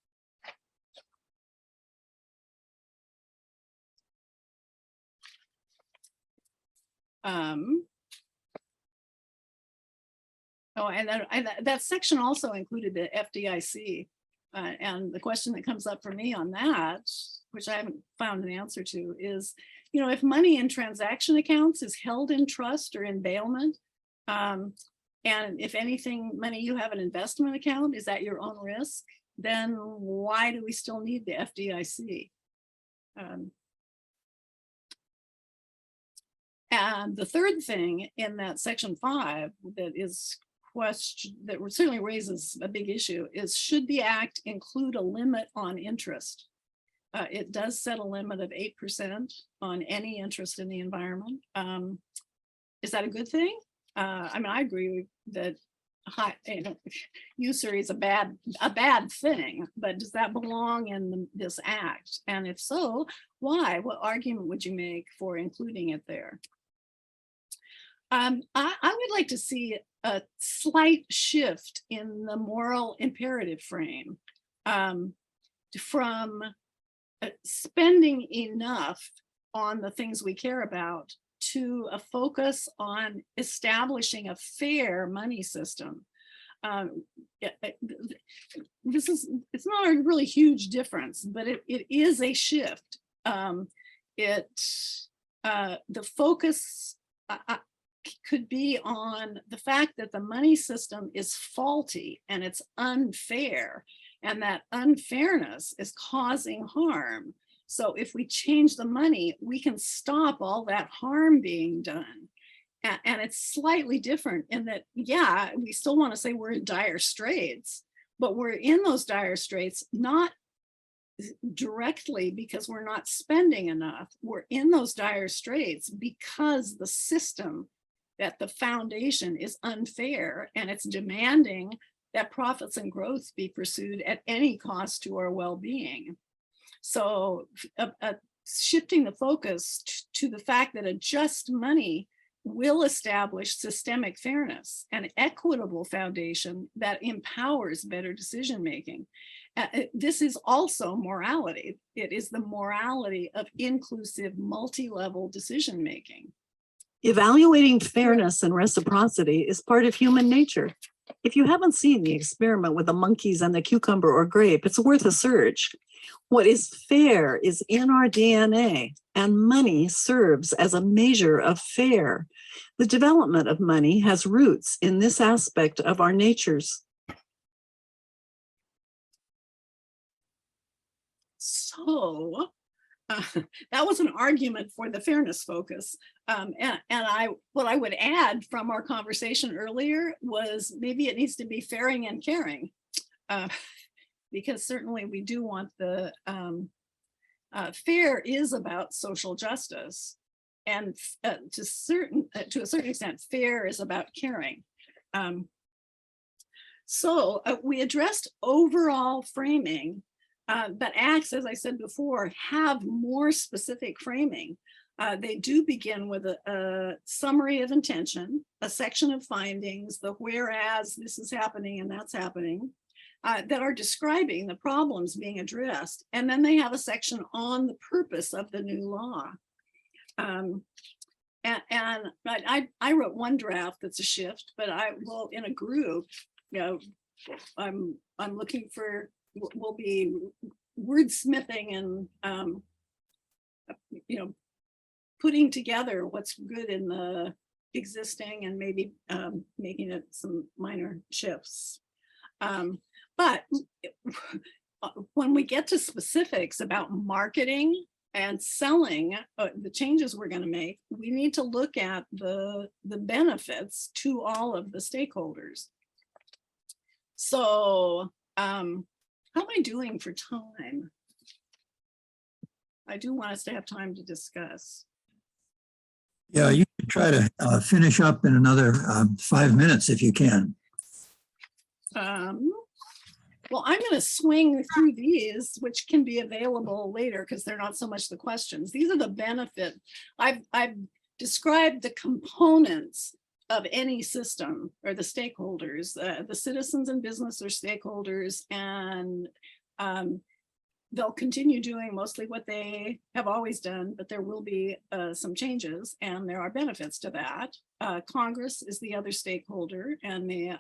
And that section also included the FDIC. And the question that comes up for me on that, which I haven't found an answer to, is, if money in transaction accounts is held in trust or in bailment, and if anything, money you have an investment account is at your own risk, then why do we still need the FDIC? And the third thing in that section 5 that is question that certainly raises a big issue is, should the act include a limit on interest? It does set a limit of 8% on any interest in the environment. Is that a good thing? I mean, I agree that usury is a bad thing, but does that belong in this act? And if so, why? What argument would you make for including it there? I would like to see a slight shift in the moral imperative frame, from spending enough on the things we care about to a focus on establishing a fair money system. It's not a really huge difference, but it is a shift. The focus could be on the fact that the money system is faulty and it's unfair, and that unfairness is causing harm. So if we change the money, we can stop all that harm being done. And it's slightly different in that, yeah, we still want to say we're in dire straits, but we're in those dire straits not directly because we're not spending enough. We're in those dire straits because the system, that the foundation is unfair, and it's demanding that profits and growth be pursued at any cost to our well-being. So shifting the focus to the fact that a just money will establish systemic fairness, an equitable foundation that empowers better decision-making. This is also morality. It is the morality of inclusive, multi-level decision-making. Evaluating fairness and reciprocity is part of human nature. If you haven't seen the experiment with the monkeys and the cucumber or grape, it's worth a search. What is fair is in our DNA, and money serves as a measure of fair. The development of money has roots in this aspect of our natures. So that was an argument for the fairness focus. What I would add from our conversation earlier was maybe it needs to be fairing and caring, because certainly we do want the fair is about social justice, and to a certain extent, fair is about caring. So we addressed overall framing. But acts, as I said before, have more specific framing. They do begin with a summary of intention, a section of findings, the whereas this is happening and that's happening, that are describing the problems being addressed. And then they have a section on the purpose of the new law. And I wrote one draft that's a shift, but I will, in a group, you know, I'm looking for, we'll be wordsmithing and you know, putting together what's good in the existing and maybe making it some minor shifts. But when we get to specifics about marketing and selling, the changes we're going to make, we need to look at the benefits to all of the stakeholders. So how am I doing for time? I do want us to have time to discuss. Yeah, you can try to finish up in another 5 minutes if you can. Well, I'm going to swing through these, which can be available later because they're not so much the questions. These are the benefit. I've described the components of any system, or the stakeholders. The citizens and business are stakeholders, and they'll continue doing mostly what they have always done, but there will be some changes, and there are benefits to that. Congress is the other stakeholder, and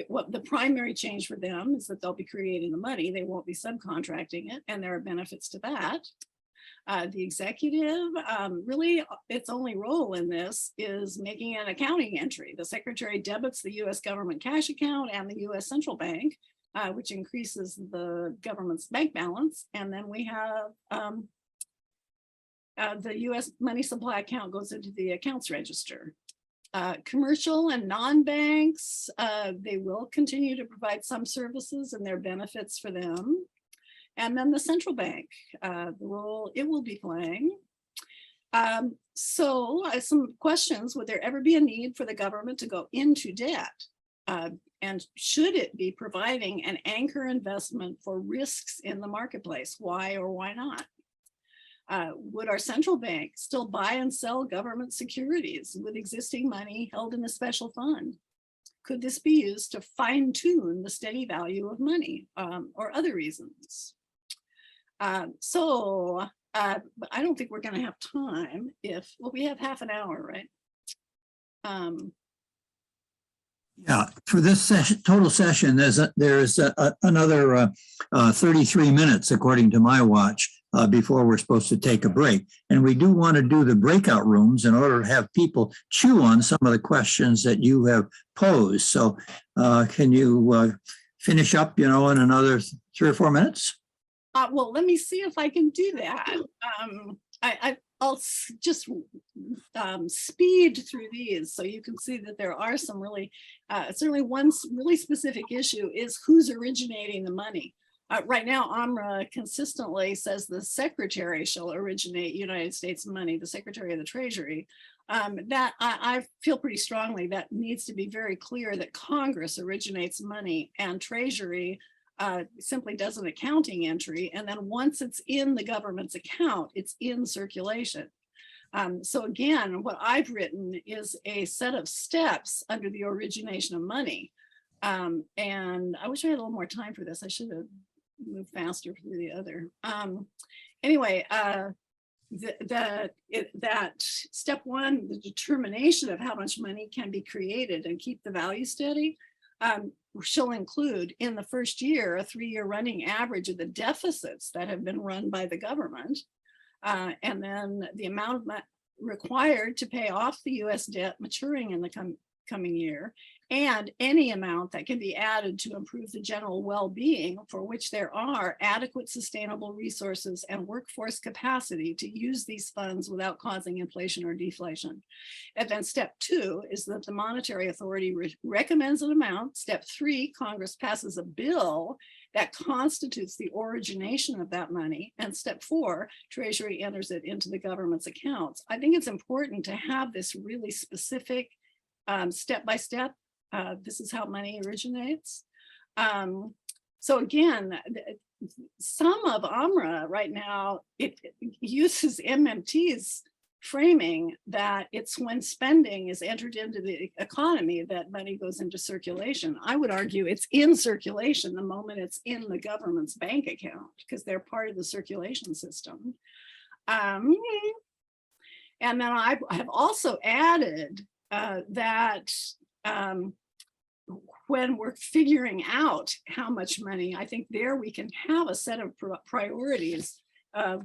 what the primary change for them is that they'll be creating the money. They won't be subcontracting it, and there are benefits to that. The executive, really, its only role in this is making an accounting entry. The secretary debits the US government cash account and the US central bank, which increases the government's bank balance. And then we have the US money supply account goes into the accounts register. Commercial and non-banks, they will continue to provide some services and there are benefits for them. And then the central bank, the role it will be playing. So some questions: would there ever be a need for the government to go into debt? And should it be providing an anchor investment for risks in the marketplace? Why or why not? Would our central bank still buy and sell government securities with existing money held in a special fund? Could this be used to fine tune the steady value of money, or other reasons? But I don't think we're going to have time well, we have half an hour, right? Yeah, for this total session, there's another 33 minutes, according to my watch, before we're supposed to take a break. And we do want to do the breakout rooms in order to have people chew on some of the questions that you have posed. So can you finish up, in another 3 or 4 minutes? Well, let me see if I can do that. I'll just speed through these so you can see that there are some really, certainly one really specific issue is who's originating the money. Right now, UMRA consistently says the secretary shall originate United States money, the Secretary of the Treasury. That I feel pretty strongly that needs to be very clear that Congress originates money and Treasury simply does an accounting entry, and then once it's in the government's account, it's in circulation. So again, what I've written is a set of steps under the origination of money. And I wish I had a little more time for this. I should have moved faster through the other. Anyway, that step one, the determination of how much money can be created and keep the value steady, shall include in the first year a 3-year running average of the deficits that have been run by the government, and then the amount required to pay off the U.S. debt maturing in the coming year, and any amount that can be added to improve the general well-being for which there are adequate sustainable resources and workforce capacity to use these funds without causing inflation or deflation. And then step 2 is that the monetary authority recommends an amount. Step 3, Congress passes a bill that constitutes the origination of that money. And step 4, Treasury enters it into the government's accounts. I think it's important to have this really specific step-by-step. This is how money originates. So again, some of UMRA right now, it uses MMT's framing that it's when spending is entered into the economy that money goes into circulation. I would argue it's in circulation the moment it's in the government's bank account, because they're part of the circulation system. And then I have also added that when we're figuring out how much money, I think there we can have a set of priorities of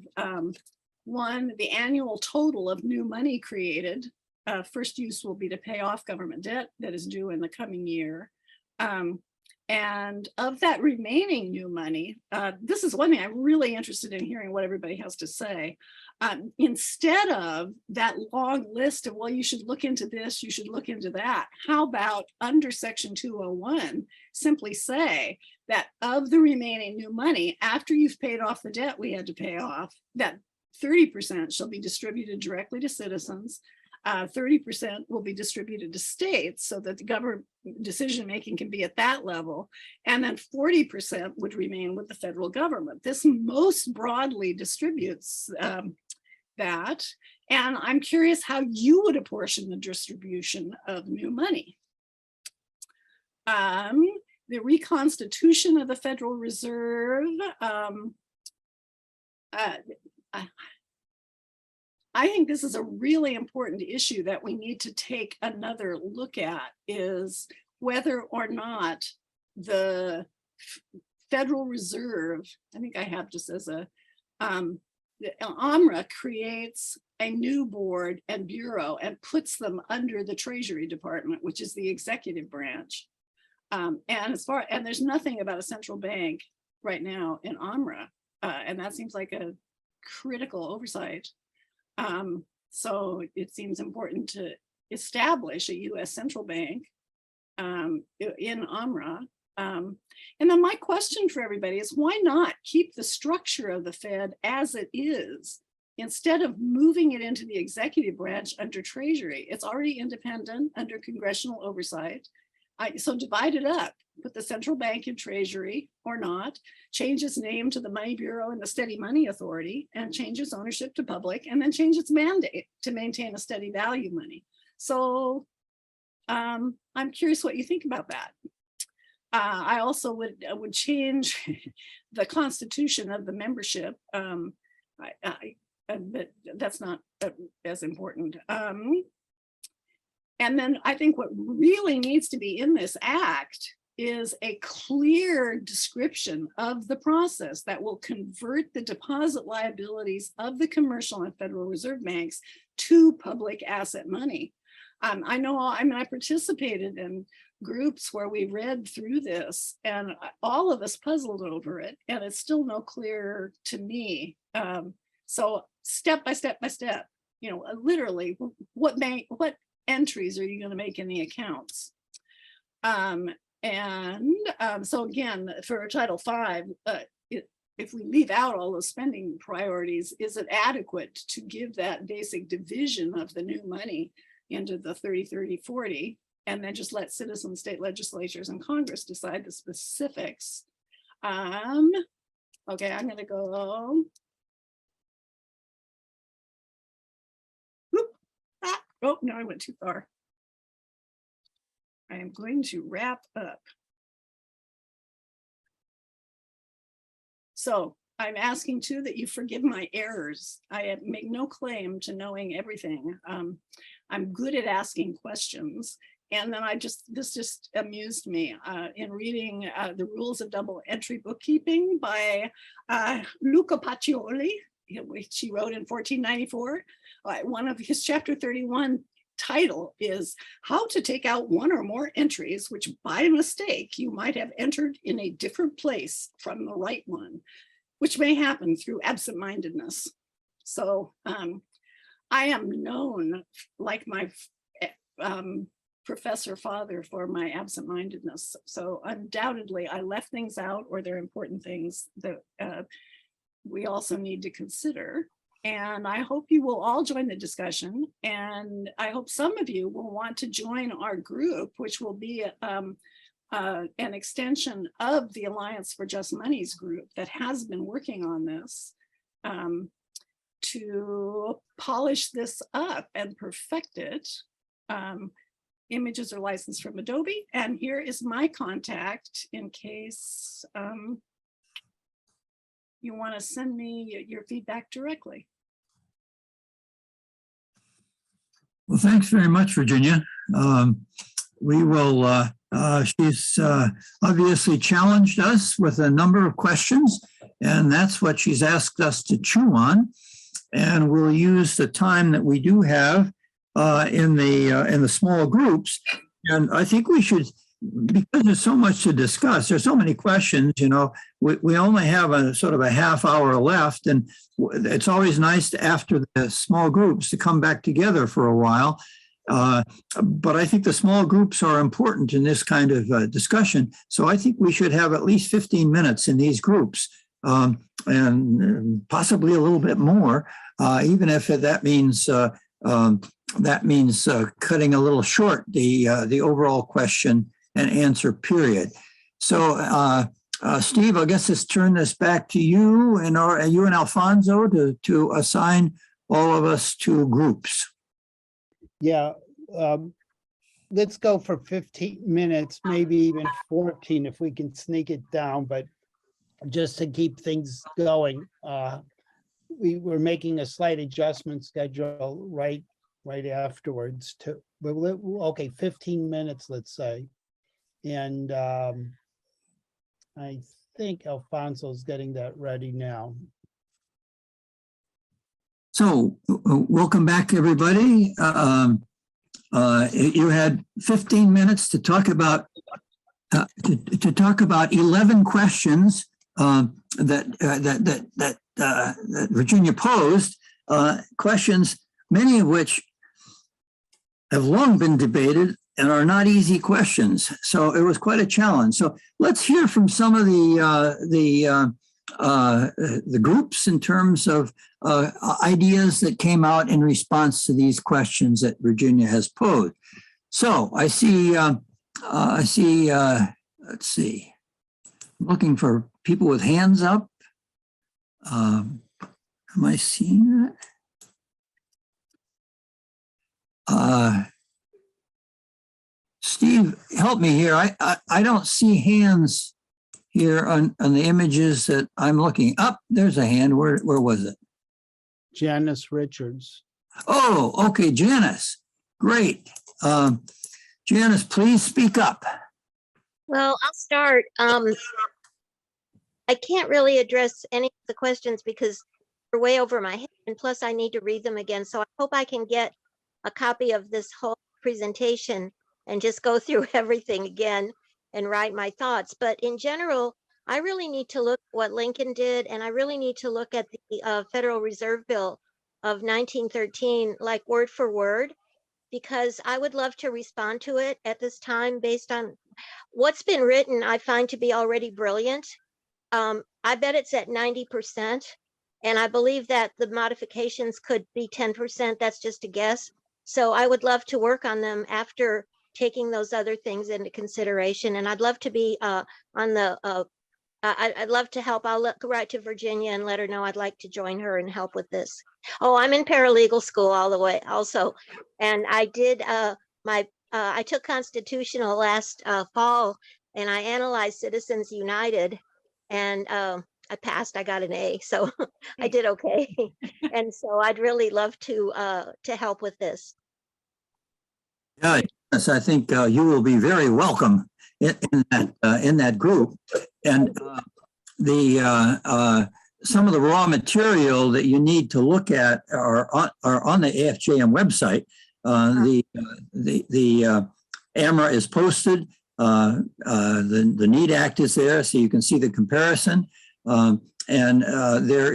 one, the annual total of new money created. First use will be to pay off government debt that is due in the coming year. And of that remaining new money, this is one thing I'm really interested in hearing what everybody has to say. Instead of that long list of, well, you should look into this, you should look into that, how about under Section 201, simply say that of the remaining new money, after you've paid off the debt we had to pay off, that 30% shall be distributed directly to citizens, 30% will be distributed to states so that the government decision-making can be at that level, and then 40% would remain with the federal government. This most broadly distributes that, and I'm curious how you would apportion the distribution of new money. The reconstitution of the Federal Reserve, I think this is a really important issue that we need to take another look at, is whether or not the Federal Reserve, I think I have just as a, the UMRA creates a new board and bureau and puts them under the Treasury Department, which is the executive branch. And there's nothing about a central bank right now in UMRA, and that seems like a critical oversight. So it seems important to establish a U.S. central bank in UMRA. And then my question for everybody is, why not keep the structure of the Fed as it is instead of moving it into the executive branch under Treasury? It's already independent under congressional oversight. So divide it up, put the central bank in Treasury or not, change its name to the Money Bureau and the Steady Money Authority, and change its ownership to public, and then change its mandate to maintain a steady value money. So I'm curious what you think about that. I also would change the constitution of the membership, but that's not as important. And then I think what really needs to be in this act is a clear description of the process that will convert the deposit liabilities of the commercial and Federal Reserve banks to public asset money. I know, I mean, I participated in groups where we read through this and all of us puzzled over it, and it's still no clearer to me. So step by step by step, you know, literally what entries are you going to make in the accounts? So again, for Title V, if we leave out all those spending priorities, is it adequate to give that basic division of the new money into the 30, 30, 40, and then just let citizens, state legislatures, and Congress decide the specifics? Okay, I'm going to go. Oh, no, I went too far. I am going to wrap up. So I'm asking too that you forgive my errors. I make no claim to knowing everything. I'm good at asking questions. And then this just amused me in reading The Rules of Double Entry Bookkeeping by Luca Pacioli, which he wrote in 1494. One of his chapter 31 title is How to Take Out One or More Entries Which by mistake you might have entered in a different place from the right one, which may happen through absent-mindedness. So I am known, like my professor father, for my absent-mindedness. So undoubtedly I left things out, or they're important things that we also need to consider. And I hope you will all join the discussion. And I hope some of you will want to join our group, which will be an extension of the Alliance for Just Money's group that has been working on this to polish this up and perfect it. Images are licensed from Adobe. And here is my contact in case you want to send me your feedback directly. Well, thanks very much, Virginia. We will, she's obviously challenged us with a number of questions, and that's what she's asked us to chew on. And we'll use the time that we do have in the small groups. And I think we should, because there's so much to discuss, there's so many questions, you know, we only have a sort of a half hour left, and it's always nice to, after the small groups, to come back together for a while. But I think the small groups are important in this kind of discussion. So I think we should have at least 15 minutes in these groups, and possibly a little bit more, even if that means cutting a little short the overall question and answer period. So, Steve, I guess let's turn this back to you and you and Alfonso to assign all of us to groups. Yeah, let's go for 15 minutes, maybe even 14 if we can sneak it down, but just to keep things going, we were making a slight adjustment schedule right afterwards too. But okay, 15 minutes, let's say. And I think Alfonso's getting that ready now. So welcome back, everybody. You had 15 minutes to talk about to talk about 11 questions that Virginia posed. Questions, many of which have long been debated and are not easy questions. So it was quite a challenge. So let's hear from some of the groups in terms of ideas that came out in response to these questions that Virginia has posed. So I see, let's see, I'm looking for people with hands up. Am I seeing that? Steve, help me here. I don't see hands here on the images that I'm looking up. There's a hand. Where was it? Janice Richards. Oh, okay, Janice. Great. Janice, please speak up. Well, I'll start. I can't really address any of the questions because they're way over my head, and plus I need to read them again. So I hope I can get a copy of this whole presentation and just go through everything again and write my thoughts. But in general, I really need to look at what Lincoln did, and I really need to look at the Federal Reserve Bill of 1913, like word for word, because I would love to respond to it at this time based on what's been written. I find to be already brilliant. I bet it's at 90%, and I believe that the modifications could be 10%. That's just a guess. So I would love to work on them after taking those other things into consideration. And I'd love to be on the, I'd love to help. I'll write to Virginia and let her know I'd like to join her and help with this. Oh, I'm in paralegal school all the way also. And I did I took constitutional last fall, and I analyzed Citizens United, and I passed. I got an A, so I did okay. And so I'd really love to help with this. Yeah, yes, I think you will be very welcome in that group. And some of the raw material that you need to look at are on the AFJM website. The AMRA is posted. The NEED Act is there, so you can see the comparison. And there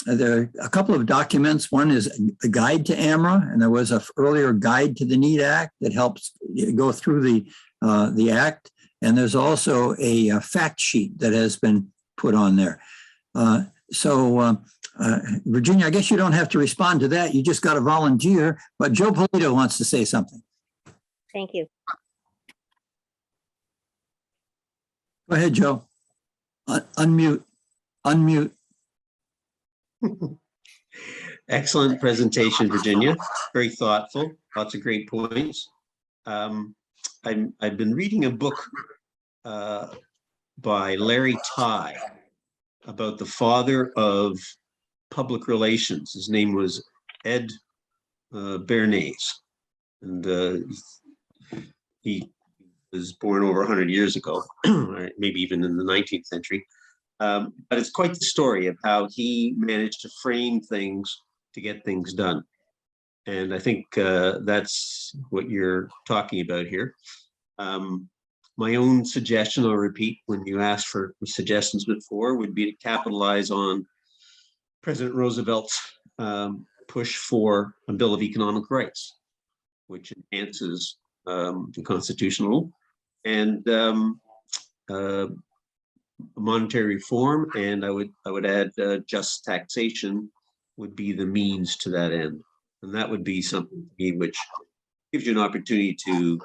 are a couple of documents. One is a guide to AMRA, and there was an earlier guide to the NEED Act that helps go through the act. And there's also a fact sheet that has been put on there. Virginia, I guess you don't have to respond to that. You just got to volunteer. But Joe Polito wants to say something. Thank you. Go ahead, Joe. Unmute. Excellent presentation, Virginia. Very thoughtful. Lots of great points. I've been reading a book by Larry Tye about the father of public relations. His name was Ed Bernays, and he was born over 100 years ago, maybe even in the 19th century. But it's quite the story of how he managed to frame things to get things done. And I think that's what you're talking about here. My own suggestion, I'll repeat when you asked for suggestions before, would be to capitalize on President Roosevelt's push for a Bill of Economic Rights, which enhances the constitutional and monetary reform, and I would add just taxation would be the means to that end, and that would be something which gives you an opportunity to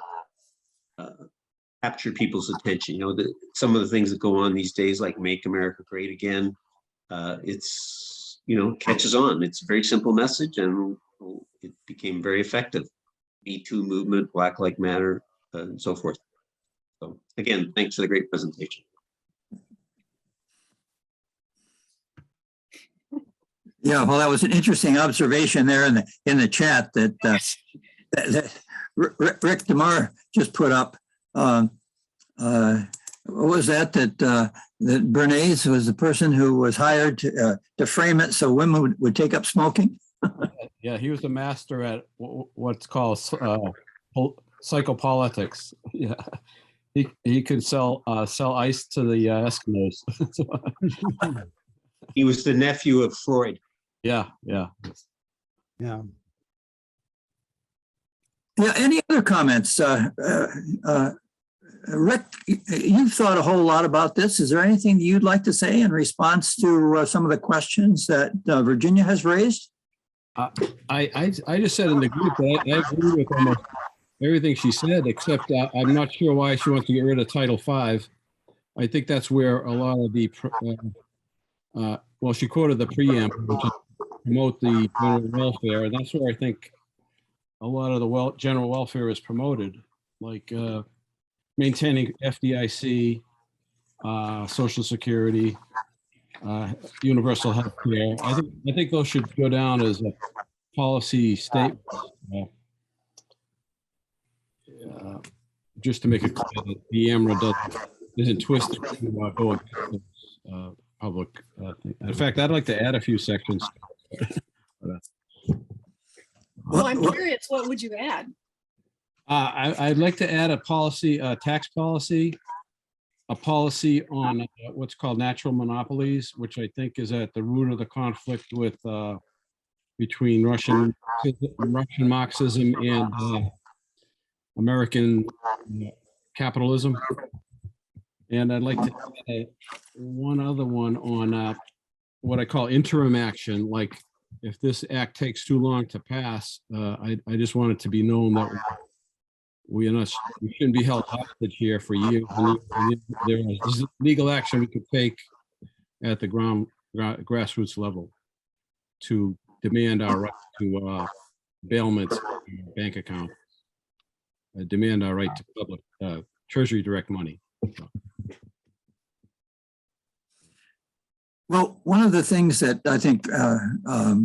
capture people's attention. You know, some of the things that go on these days, like Make America Great Again, it's, you know, catches on. It's a very simple message, and it became very effective. Me Too movement, Black Lives Matter, and so forth. So again, thanks for the great presentation. Yeah, well, that was an interesting observation there in the chat that, that Rick DeMar just put up. What was that? That Bernays was the person who was hired to frame it so women would take up smoking. Yeah, he was a master at what's called psychopolitics. Yeah, he could sell ice to the Eskimos. He was the nephew of Freud. Yeah. Yeah. Yeah, any other comments? Rick, you've thought a whole lot about this. Is there anything you'd like to say in response to some of the questions that Virginia has raised? I just said in the group that I agree with almost everything she said, except I'm not sure why she wants to get rid of Title V. I think that's where a lot of the, well, she quoted the preamble, which is promote the general welfare, and that's where I think a lot of the general welfare is promoted, like maintaining FDIC, Social Security, universal health care. I think those should go down as a policy statement. Just to make it clear that the AMRA isn't twisted to go against public thing. In fact, I'd like to add a few sections. Well, I'm curious, what would you add? I'd like to add a policy, tax policy, a policy on what's called natural monopolies, which I think is at the root of the conflict with between Russian Marxism and American capitalism. And I'd like to add one other one on what I call interim action. Like if this act takes too long to pass, I just want it to be known that we shouldn't be held hostage here for years. There is legal action we could take at the grassroots level to demand our right to bailments in our bank account, demand our right to public treasury direct money. Well, one of the things that I think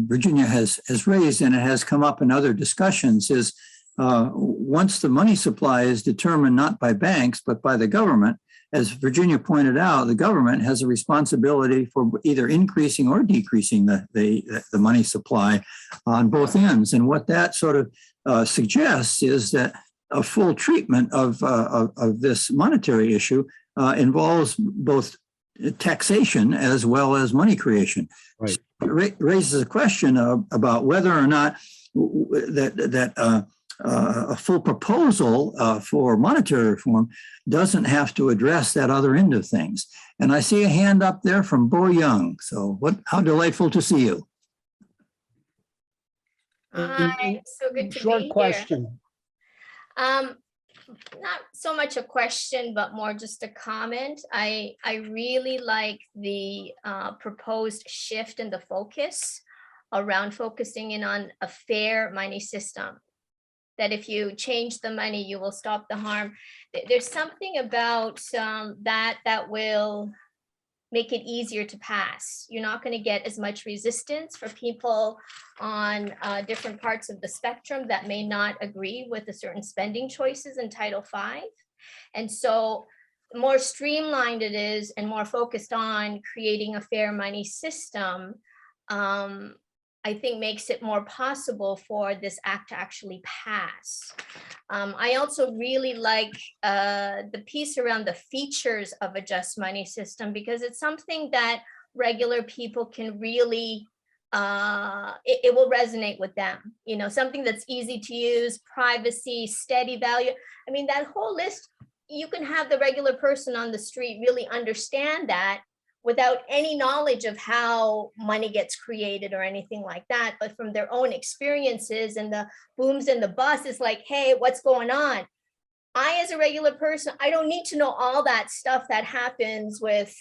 Virginia has raised, and it has come up in other discussions, is once the money supply is determined not by banks, but by the government, as Virginia pointed out, the government has a responsibility for either increasing or decreasing the money supply on both ends. And what that sort of suggests is that a full treatment of this monetary issue involves both taxation as well as money creation. Right. So it raises a question about whether or not a full proposal for monetary reform doesn't have to address that other end of things. And I see a hand up there from Bo Young. So how delightful to see you. Hi, so good to Short be question. here. Not so much a question, but more just a comment. I really like the proposed shift in the focus around focusing in on a fair money system. That if you change the money, you will stop the harm. There's something about that will make it easier to pass. You're not going to get as much resistance for people on different parts of the spectrum that may not agree with the certain spending choices in Title V. And so the more streamlined it is and more focused on creating a fair money system, I think makes it more possible for this act to actually pass. I also really like the piece around the features of a just money system, because it's something that regular people can really, it will resonate with them. You know, something that's easy to use, privacy, steady value. I mean, that whole list, you can have the regular person on the street really understand that without any knowledge of how money gets created or anything like that, but from their own experiences and the booms and the busts, it's like, hey, what's going on? I, as a regular person, I don't need to know all that stuff that happens with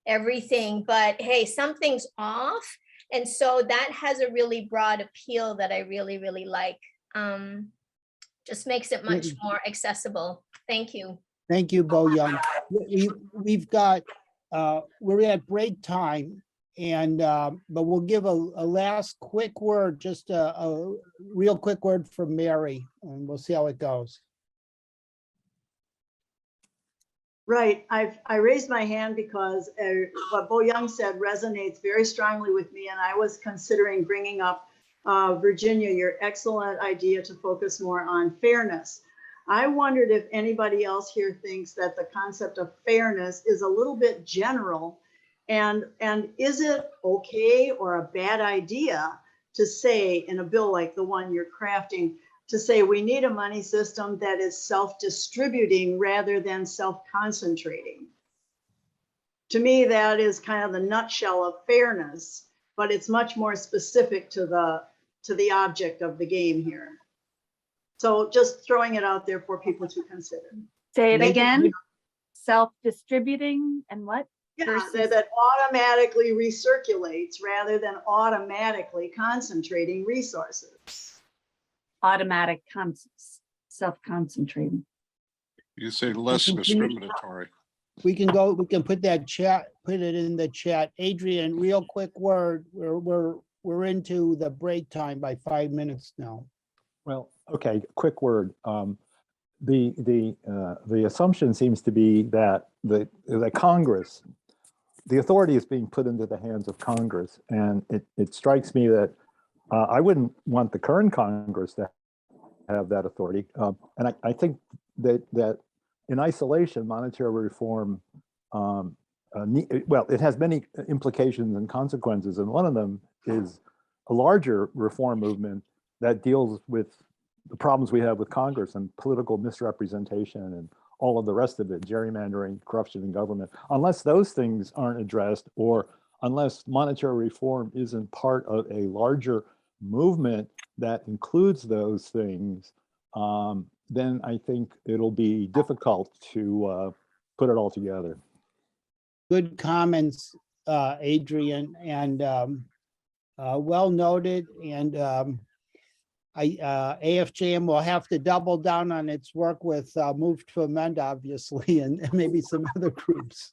everything, but hey, something's off. And so that has a really broad appeal that I really, really like. Just makes it much more accessible. Thank you. Thank you, Bo Young. We've got, we're at break time, and but we'll give a last quick word, just a real quick word from Mary, and we'll see how it goes. Right. I raised my hand because what Bo Young said resonates very strongly with me, and I was considering bringing up, Virginia, your excellent idea to focus more on fairness. I wondered if anybody else here thinks that the concept of fairness is a little bit general, and is it okay or a bad idea to say in a bill like the one you're crafting, to say we need a money system that is self-distributing rather than self-concentrating. To me, that is kind of the nutshell of fairness, but it's much more specific to the object of the game here. So just throwing it out there for people to consider. Say it Maybe- again. Self-distributing and what? Yeah, Versus- that automatically recirculates rather than automatically concentrating resources. Automatic self-concentrating. You say less discriminatory. We can put it in the chat. Adrian, real quick word, we're into the break time by 5 minutes now. Well, okay, quick word. The assumption seems to be that the Congress, the authority is being put into the hands of Congress, and it strikes me that I wouldn't want the current Congress to have that authority, and I think that in isolation, monetary reform, well, it has many implications and consequences, and one of them is a larger reform movement that deals with the problems we have with Congress and political misrepresentation and all of the rest of it, gerrymandering, corruption in government. Unless those things aren't addressed, or unless monetary reform isn't part of a larger movement that includes those things, then I think it'll be difficult to put it all together. Good comments, Adrian, and well noted. And AFJM will have to double down on its work with Move to Amend, obviously, and maybe some other groups.